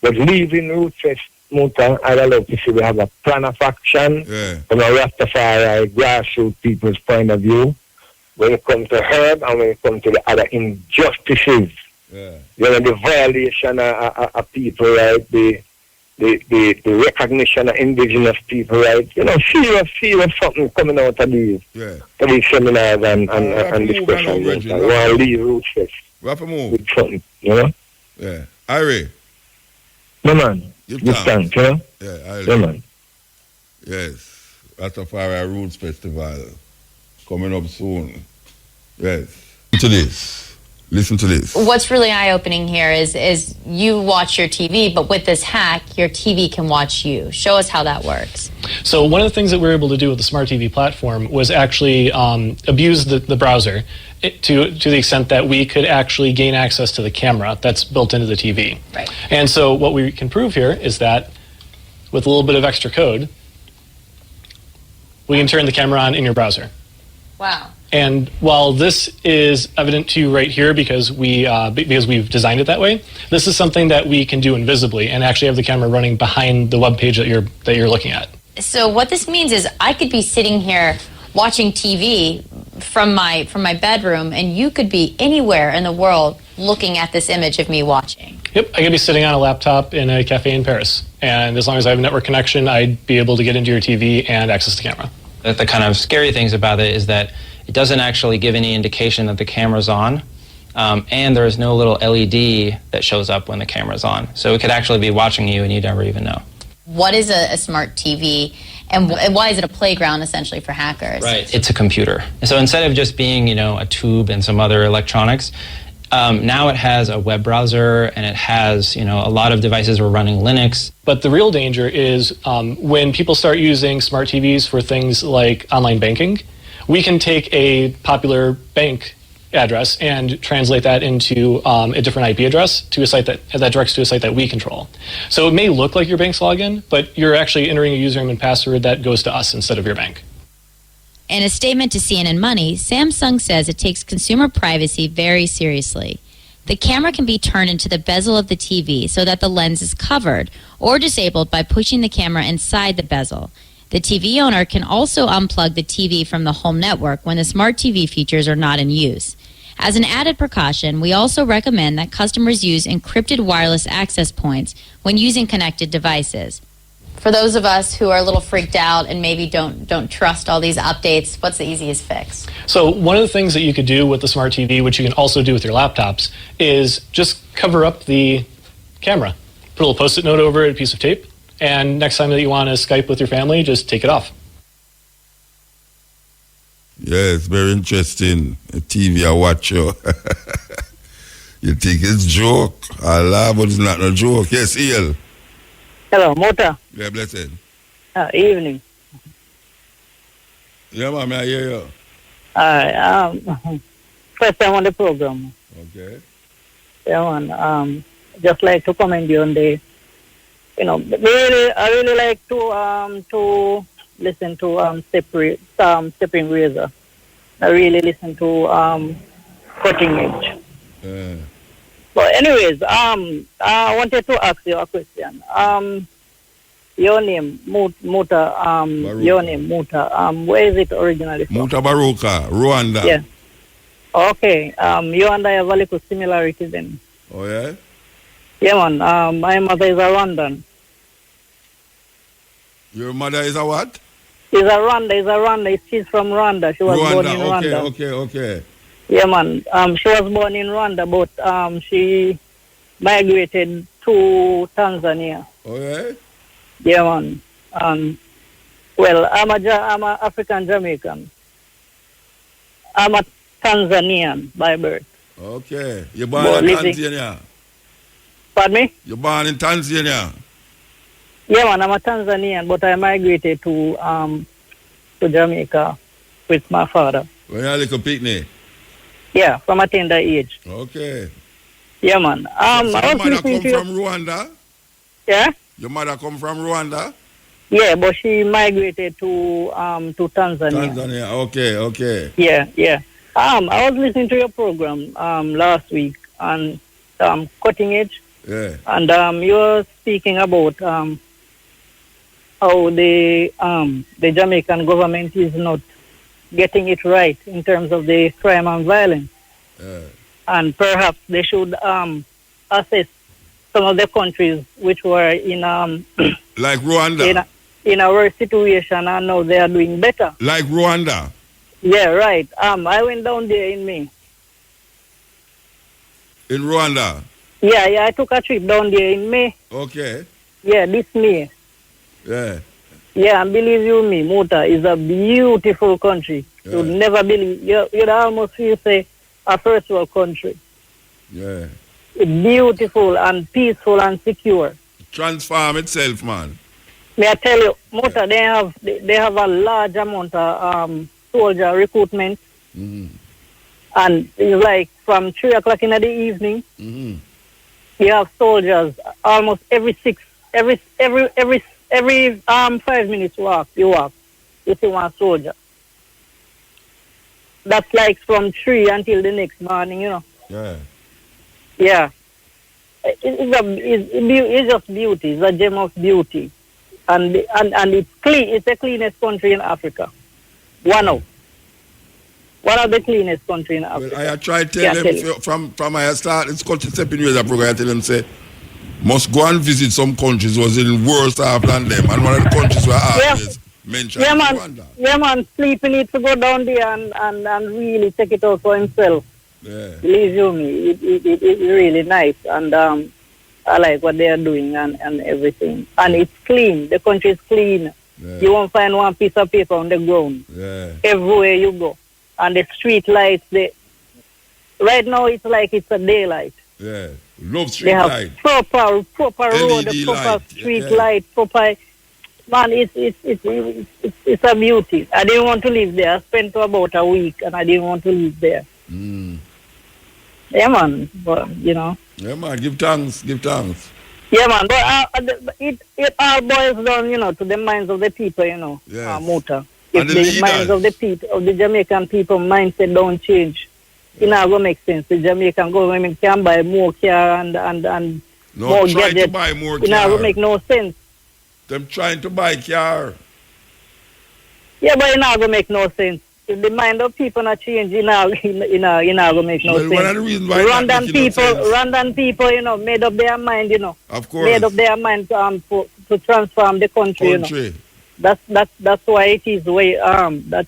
But leaving Root Fest, I'd love to see we have a plan of action from a Rastafari grassroots people's point of view when it comes to herb and when it comes to the other injustices. You know, the violation of people, right? The recognition of indigenous people, right? You know, serious something coming out of these seminars and discussions. We want to leave Roots Fest with something, you know? Yeah. Irie. No, man. Give thanks, you know? Yeah, Irie. No, man. Yes. Rastafari Roots Festival coming up soon. Yes. To this. Listen to this. What's really eye-opening here is you watch your TV, but with this hack, your TV can watch you. Show us how that works. So one of the things that we were able to do with the Smart TV platform was actually abuse the browser to the extent that we could actually gain access to the camera that's built into the TV. Right. And so what we can prove here is that with a little bit of extra code, we can turn the camera on in your browser. Wow. And while this is evident to you right here because we've designed it that way, this is something that we can do invisibly and actually have the camera running behind the web page that you're looking at. So what this means is I could be sitting here watching TV from my bedroom, and you could be anywhere in the world looking at this image of me watching. Yep, I could be sitting on a laptop in a cafe in Paris, and as long as I have a network connection, I'd be able to get into your TV and access the camera. The kind of scary things about it is that it doesn't actually give any indication that the camera's on, and there's no little LED that shows up when the camera's on. So it could actually be watching you and you never even know. What is a smart TV, and why is it a playground essentially for hackers? Right. It's a computer. So instead of just being, a tube and some other electronics, now it has a web browser and it has, a lot of devices were running Linux. But the real danger is when people start using smart TVs for things like online banking, we can take a popular bank address and translate that into a different IP address to a site that directs to a site that we control. So it may look like your bank's login, but you're actually entering a username and password that goes to us instead of your bank. In a statement to CNN Money, Samsung says it takes consumer privacy very seriously. The camera can be turned into the bezel of the TV so that the lens is covered or disabled by pushing the camera inside the bezel. The TV owner can also unplug the TV from the home network when the smart TV features are not in use. As an added precaution, we also recommend that customers use encrypted wireless access points when using connected devices. For those of us who are a little freaked out and maybe don't trust all these updates, what's the easiest fix? So one of the things that you could do with the smart TV, which you can also do with your laptops, is just cover up the camera. Put a little Post-it note over it, a piece of tape, and next time that you want to Skype with your family, just take it off. Yeah, it's very interesting. TV, I watch you. You think it's joke. I laugh, but it's not a joke. Yes, El. Hello, Mota. Yeah, blessed. Evening. Yeah, ma'am, I hear you. First time on the program. Okay. Yeah, man. Just like to commend you on the, I really like to listen to Stepping Razor. I really listen to Cutting Edge. But anyways, I wanted to ask you a question. Your name, Muta, your name, Muta, where is it originally from? Mutabaruka, Rwanda. Yeah. Okay. You and I have a little similarity then. Oh, yeah? Yeah, man. My mother is a Rwandan. Your mother is a what? She's a Rwanda. She's from Rwanda. She was born in Rwanda. Okay. Yeah, man. She was born in Rwanda, but she migrated to Tanzania. Oh, yeah? Yeah, man. Well, I'm a African Jamaican. I'm a Tanzanian by birth. Okay. You're born in Tanzania? Pardon me? You're born in Tanzania? Yeah, man, I'm a Tanzanian, but I migrated to Jamaica with my father. When you're a little picnic? Yeah, from a tender age. Okay. Yeah, man. So your mother come from Rwanda? Yeah? Your mother come from Rwanda? Yeah, but she migrated to Tanzania. Tanzania, okay. Yeah. I was listening to your program last week on Cutting Edge. Yeah. And you were speaking about how the Jamaican government is not getting it right in terms of the crime and violence. And perhaps they should assess some of the countries which were in like Rwanda, in a worse situation, and now they are doing better. Like Rwanda. Yeah, right. I went down there in May. In Rwanda. Yeah. I took a trip down there in May. Okay. Yeah, this May. Yeah. Yeah, and believe you me, Muta is a beautiful country. Yeah. You'd never believe. You'd almost feel say a first world country. Yeah. It's beautiful and peaceful and secure. Transform itself, man. May I tell you, Muta, they have a large amount of soldier recruitment. Mm-hmm. And it's like from 3 o'clock in the evening, mm-hmm. you have soldiers almost every 5 minutes you see one soldier. That's like from 3 until the next morning, you know. Yeah. Yeah. It's just beauty. It's a gem of beauty. And it's clean. It's the cleanest country in Africa. One of the cleanest country in Africa. Well, I try to tell them from I start it's called stepping with the program. I tell them say must go and visit some countries was in worse off than them, and one of the countries were always mentioned. Yeah, man, sleeping needs to go down there and really take it out for himself. Yeah. Believe you me, it's really nice, and I like what they are doing and everything. And it's clean. The country is clean. Yeah. You won't find one piece of paper on the ground. Yeah. Everywhere you go. And the street lights, right now it's like it's a daylight. Yeah. Love street light. Proper road, proper light. street light, proper. Man, it's a beauty. I didn't want to live there. I spent about a week and I didn't want to live there. Mm. Yeah, man. But, you know. Yeah, man. Give thanks. Yeah, man. But it all boils down, you know, to the minds of the people, you know. Yeah. Motor. If the minds of the people, of the Jamaican people, mindset don't change, it not gonna make sense. The Jamaican government can buy more car and more gadgets. To buy more car. It not gonna make no sense. Them trying to buy car. Yeah, but it not gonna make no sense. If the mind of people not change, it not gonna make no sense. One of the reasons why random people, you know, made up their mind, you know. Of course. Made up their mind to transform the country. You know. That's why it is way that's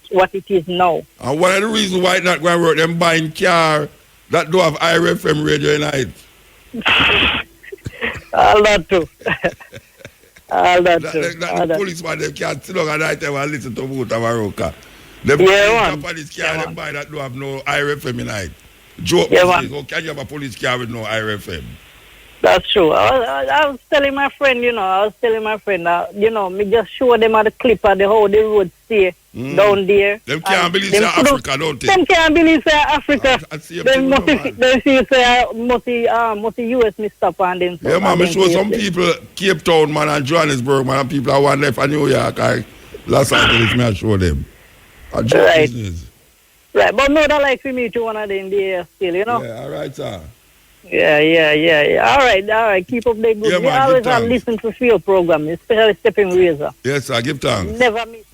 what it is now. And one of the reasons why it not going to work, them buying car that don't have IRFM radio in it. All that too. All that too. The policeman they can't sit down at night time and listen to Mutabaruka. Them police car them buy that don't have no IRFM in it. Joke how can you have a police car with no IRFM? That's true. I was telling my friend, you know, you know, me just show them at the clip of how the road stay down there. Them can't believe it's Africa, don't they? Them can't believe it's Africa. Them must US me stop and then. Yeah, man, I show some people, Cape Town, man, and Johannesburg, man, and people are one left for New York. Last Angeles, me I show them. Right. Right, but no, that like for me to one of them there still, you know? Yeah, all right, sir. Yeah. All right. Keep up the good. Yeah, man, always have listen to your program, especially Stepping Razor. Yes, I give thanks. Never miss.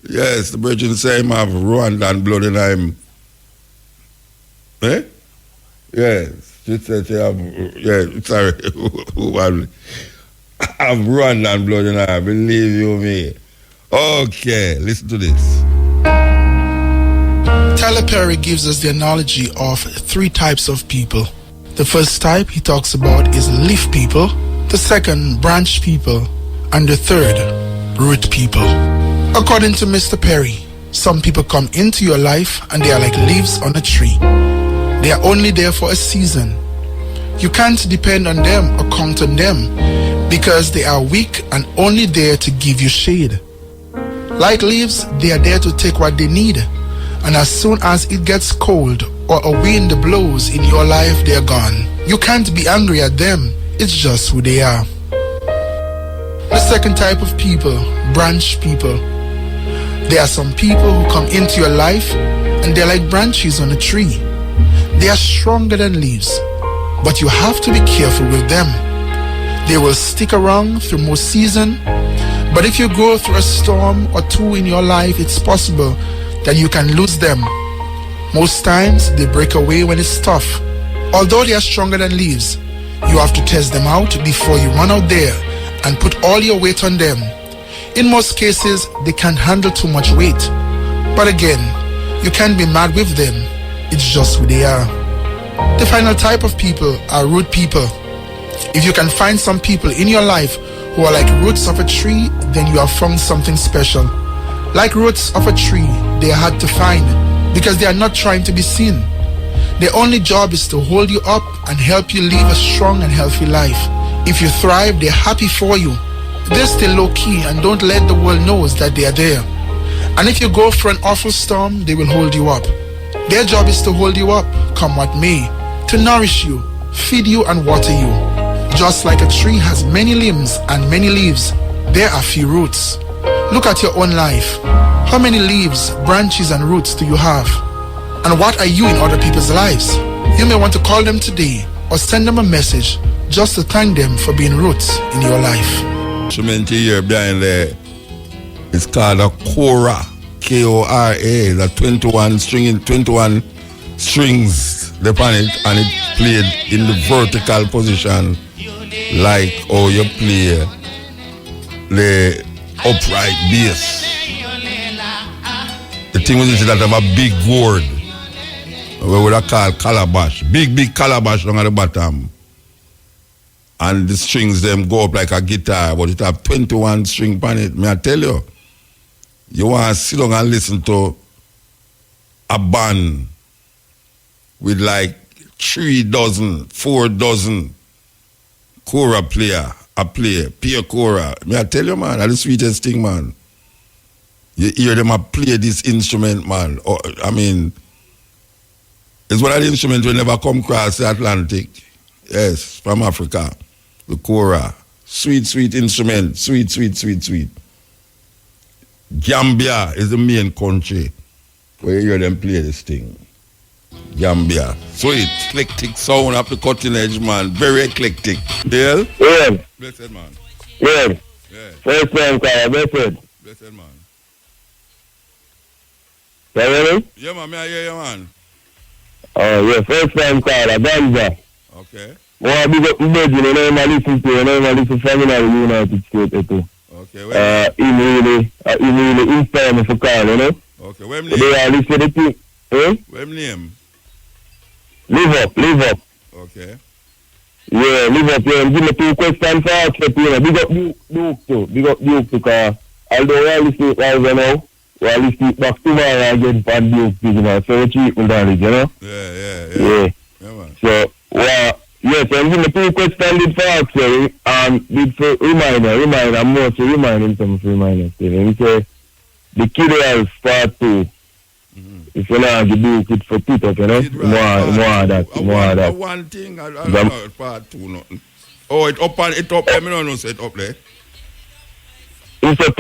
Yes, the Virgin say him have Rwandan blood in him. Eh? Yes. She said she have, sorry. have Rwandan blood in him, believe you me. Okay, listen to this. Tyler Perry gives us the analogy of 3 types of people. The first type he talks about is leaf people, the second, branch people, and the third, root people. According to Mr. Perry, some people come into your life and they are like leaves on a tree. They are only there for a season. You can't depend on them or count on them because they are weak and only there to give you shade. Like leaves, they are there to take what they need. And as soon as it gets cold or a wind blows in your life, they're gone. You can't be angry at them. It's just who they are. The second type of people, branch people. There are some people who come into your life and they're like branches on a tree. They are stronger than leaves, but you have to be careful with them. They will stick around through most season, but if you go through a storm or 2 in your life, it's possible that you can lose them. Most times, they break away when it's tough. Although they are stronger than leaves, you have to test them out before you run out there and put all your weight on them. In most cases, they can't handle too much weight. But again, you can't be mad with them. It's just who they are. The final type of people are root people. If you can find some people in your life who are like roots of a tree, then you have found something special. Like roots of a tree, they are hard to find because they are not trying to be seen. Their only job is to hold you up and help you live a strong and healthy life. If you thrive, they're happy for you. They're still low-key and don't let the world know that they are there. And if you go for an awful storm, they will hold you up. Their job is to hold you up, come what may, to nourish you, feed you and water you. Just like a tree has many limbs and many leaves, there are few roots. Look at your own life. How many leaves, branches and roots do you have? And what are you in other people's lives? You may want to call them today or send them a message just to thank them for being roots in your life. Instrument here behind there is called a Kora, K-O-R-A, the 21 strings upon it, and it played in the vertical position like how you play the upright bass. The thing with it is that have a big gourd, we would have called calabash, big calabash down at the bottom. And the strings them go up like a guitar, but it have 21 string on it. May I tell you, you want to sit down and listen to a band with like 3 dozen, 4 dozen kora player, pure kora. May I tell you, man, that's the sweetest thing, man. You hear them play this instrument, man. Or, I mean, it's one of the instruments we never come across the Atlantic. Yes, from Africa. The kora. Sweet instrument. Sweet. Gambia is the main country where you hear them play this thing. Gambia. Sweet, eclectic sound of the cutting edge, man. Very eclectic. Yeah? Yeah. Blessed, man. Yeah. Yeah. First time, Kyle. Blessed. Blessed, man. You hear me? Yeah, man. May I hear you, man? Oh, yeah. First time, Kyle. Ganja. Okay. Well, big up the virgin, you know, I listen to you, know, I listen to family in the United States, too. Okay, well. He really inspired me for Kyle, you know? Okay, what's name? They are listening to the thing, eh? What's name? Live up. Okay. Yeah, live up, yeah. Give me 2 questions for ask you, know. Big up Duke, too, because although I listen to it right now, I listen back tomorrow again for Duke, you know, so you treat me down, you know? Yeah. Yeah, man. So, well, yes, I'm going to 2 questions for ask you, did for reminder, more to remind him for reminder. He say, the Kid House Part 2. If you know, you do it for Twitter, you know? More that. One thing, I don't know, Part 2, nothing. Oh, it up, I don't know, say it up there. It's a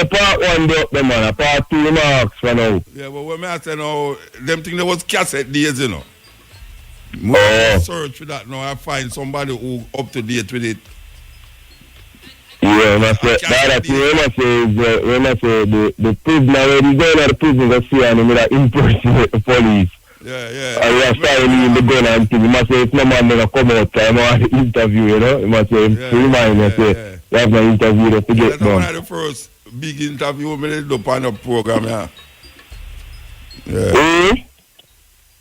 part 1 there up there, man. A Part 2 marks for now. Yeah, but when I say now, them think there was cassette days, you know. Search for that now, I find somebody who up to date with it. Yeah, when I say the prisoner, when you go to the prison, you see and you impersonate the police. Yeah. And you are signing in the gun and things. You must say, if no man never come out, I want the interview, you know. You must say, remind you, say, you have no interview to get done. That's one of the first big interview we did up on the program, yeah.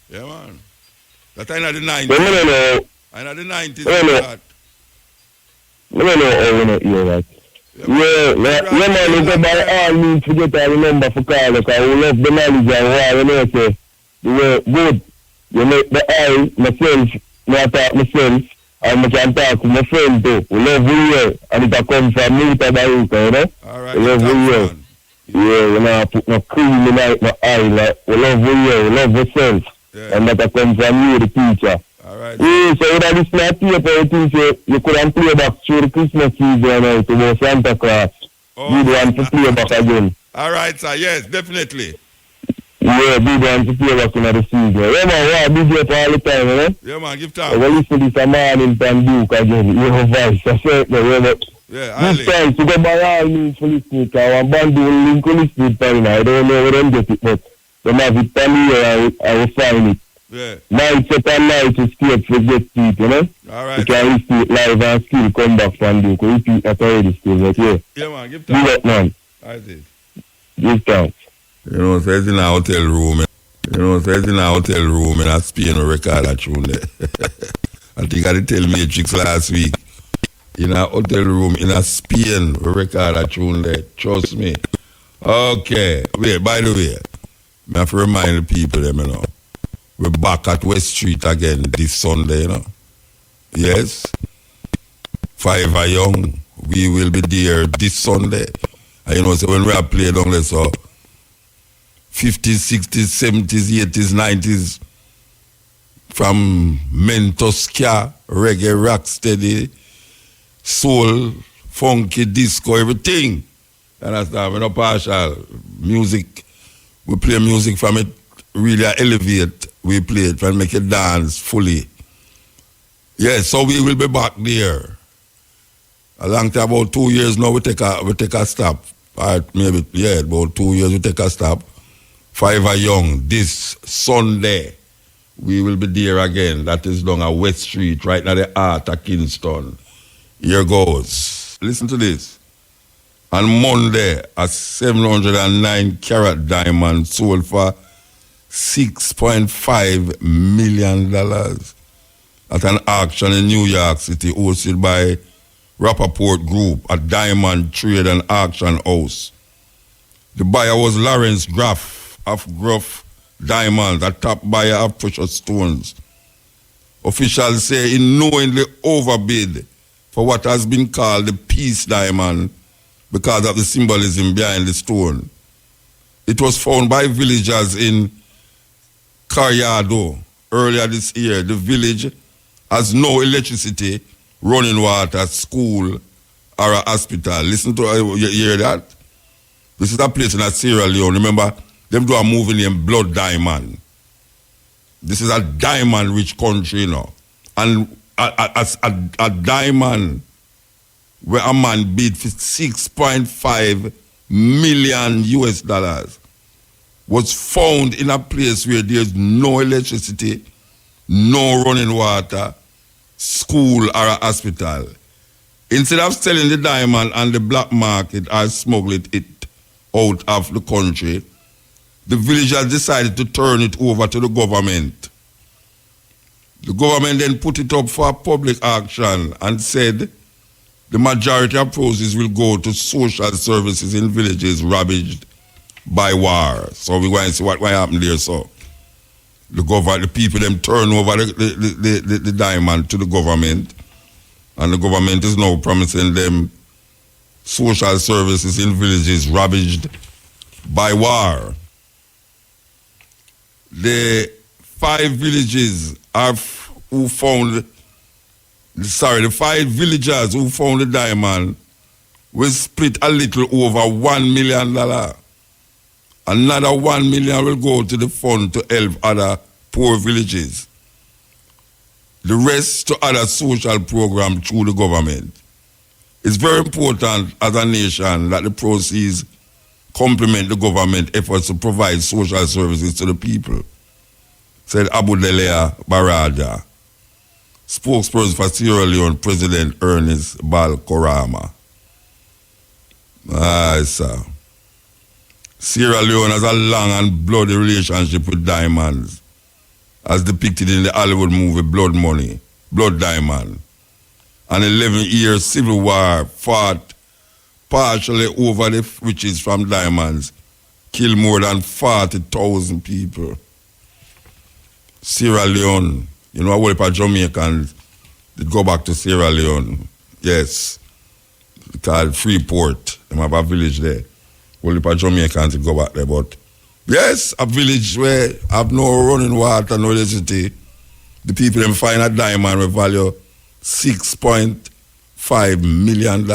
Yeah, man. That time of the 90s. I know the 90s. I don't know how we not hear that. Yeah, man, we go by all means to get our number for call, because we love the knowledge and why we know say, the way good, you make the eye, myself, I talk myself, and I can talk to my friend too. We love we hear, and it comes from Mutabaruka, you know? Alright, we love we hear. Yeah, we not put no cream in my eye, like, we love we hear, we love ourselves. Yeah. And that comes from you, the teacher. Alright. Yeah, so when I listen to tape, I think you couldn't play back through the Christmas season now to go Santa Claus. You want to play back again. Alright, sir, yes, definitely. Yeah, big one to play back in the season. Yeah, man, I big up all the time, you know? Yeah, man, give time. I will listen to this morning from Duke again, your voice, I said, yeah, this time, to go by all means for listening, because I'm band doing link to listening time, I don't know where them get it, but they have it from here, I will find it. Yeah. Night upon night to skate for get it, you know? Alright. You can listen it live and still come back from Duke. Repeat that already still, but yeah. Yeah, man, give time. Give up, man. I did. Give thanks. You know, so it's in a hotel room. In a Spain record that tune there. I think I did tell Matrix last week. In a hotel room in a Spain record that tune there. Trust me. Okay. Wait, by the way, I have to remind the people them, you know. We're back at West Street again this Sunday, you know. Yes. 5 are young. We will be there this Sunday. And you know, so when we are playing down there, so 50s, 60s, 70s, 80s, 90s, from Mentoskia, reggae, rocksteady, soul, funky, disco, everything. And that's that. We're not partial. Music, we play music from it, really elevate. We play it and make it dance fully. Yes, so we will be back there. A long time, about 2 years now, we take a stop. Maybe, yeah, about 2 years we take a stop. 5 are young. This Sunday, we will be there again. That is down at West Street, right now the heart of Kingston. Here goes. Listen to this. On Monday, a 709 carat diamond sold for $6.5 million at an auction in New York City hosted by Rappaport Group, a diamond trade and auction house. The buyer was Lawrence Graff of Gruff Diamonds, a top buyer of precious stones. Officials say he knowingly overbid for what has been called the peace diamond because of the symbolism behind the stone. It was found by villagers in Cariado earlier this year. The village has no electricity, running water, school, or a hospital. Listen to you hear that? This is a place in Sierra Leone. Remember, them do a movie named Blood Diamond. This is a diamond-rich country, you know. And a diamond where a man bid for $6.5 million US was found in a place where there's no electricity, no running water, school, or a hospital. Instead of selling the diamond on the black market or smuggling it out of the country, the villagers decided to turn it over to the government. The government then put it up for a public auction and said the majority of proceeds will go to social services in villages ravaged by war. So we're going to see what happened there. So the people them turn over the diamond to the government, and the government is now promising them social services in villages ravaged by war. The 5 villagers who found the diamond will split a little over $1 million. Another $1 million will go to the fund to help other poor villages. The rest to other social programs through the government. It's very important as a nation that the proceeds complement the government efforts to provide social services to the people, said Abu Delea Barada, spokesperson for Sierra Leone President Ernest Bal Korama. Sir. Sierra Leone has a long and bloody relationship with diamonds, as depicted in the Hollywood movie Blood Diamond. An 11-year civil war fought partially over the riches from diamonds, killed more than 40,000 people. Sierra Leone, you know, a whole heap of Jamaicans did go back to Sierra Leone. Yes, it's called Freeport. They have a village there. A whole heap of Jamaicans did go back there, but yes, a village where have no running water, no electricity. The people them find a diamond with value $6.5 million.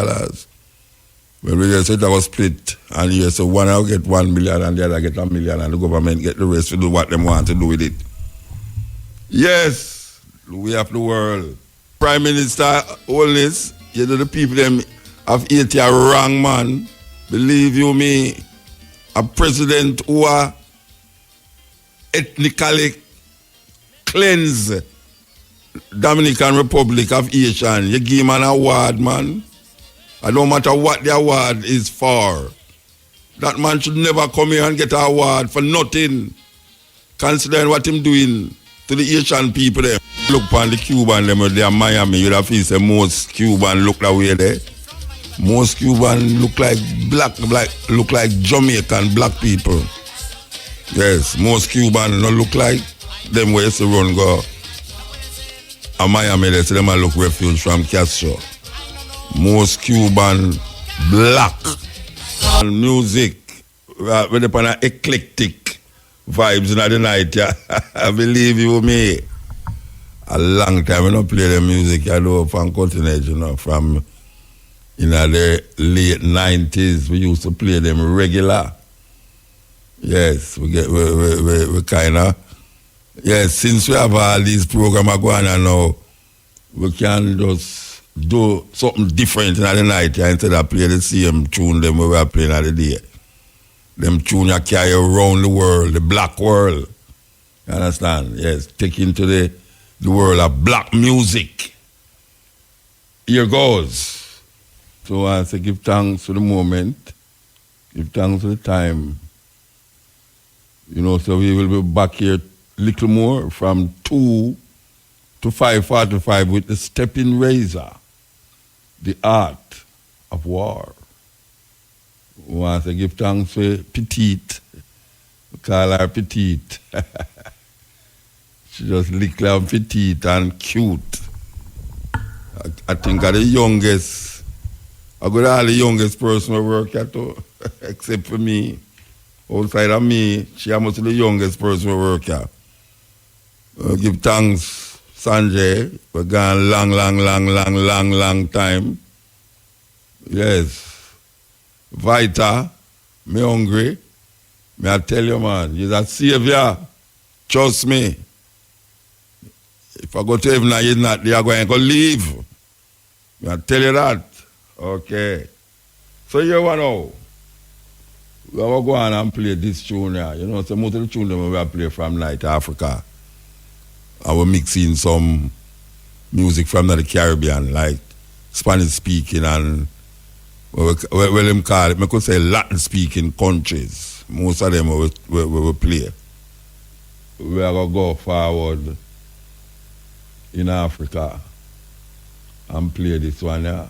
When we just said that was split, and you say one will get $1 million and the other get $1 million, and the government get the rest to do what they want to do with it. Yes, we have the world. Prime Minister, all this, you know, the people them have hate a wrong man. Believe you me, a president who are ethnically cleansed Dominican Republic of Haitian, you give him an award, man. And no matter what the award is for, that man should never come here and get an award for nothing, considering what him doing to the Haitian people there. Look upon the Cuban, them there in Miami, you'd have to say most Cuban look that way there. Most Cuban look like look like Jamaican black people. Yes, most Cuban don't look like them where to run go. And Miami, they say them a look refuge from Castro. Most Cuban, black, and music, with upon an eclectic vibes in the night, yeah. I believe you me. A long time I don't play the music, I know, from cutting edge, you know, from the late 90s, we used to play them regular. Yes, we kind of, yes, since we have all these programs going on now, we can just do something different in the night, yeah, instead of play the same tune them we were playing at the day. Them tune you carry around the world, the black world. You understand? Yes, take into the world of black music. Here goes. So I say give thanks to the moment, give thanks to the time. You know, so we will be back here a little more from 2 to 5:45 with the stepping razor, the art of war. We want to give thanks to Petite. We call her Petite. She just little and petite and cute. I think I'm the youngest. I got all the youngest person who work here too, except for me. Outside of me, she must be the youngest person who work here. Give thanks, Sanjay. We're gone long time. Yes. Vita, me hungry. Me I tell you, man, you're a savior. Trust me. If I go to heaven and you're not, they are going to leave. I tell you that. Okay. So you want to know. We will go on and play this tune here. You know, so most of the tunes we will play from Night Africa. I will mix in some music from the Caribbean, like Spanish speaking and well them call it, I could say Latin speaking countries. Most of them we will play. We are going to go forward in Africa and play this one here.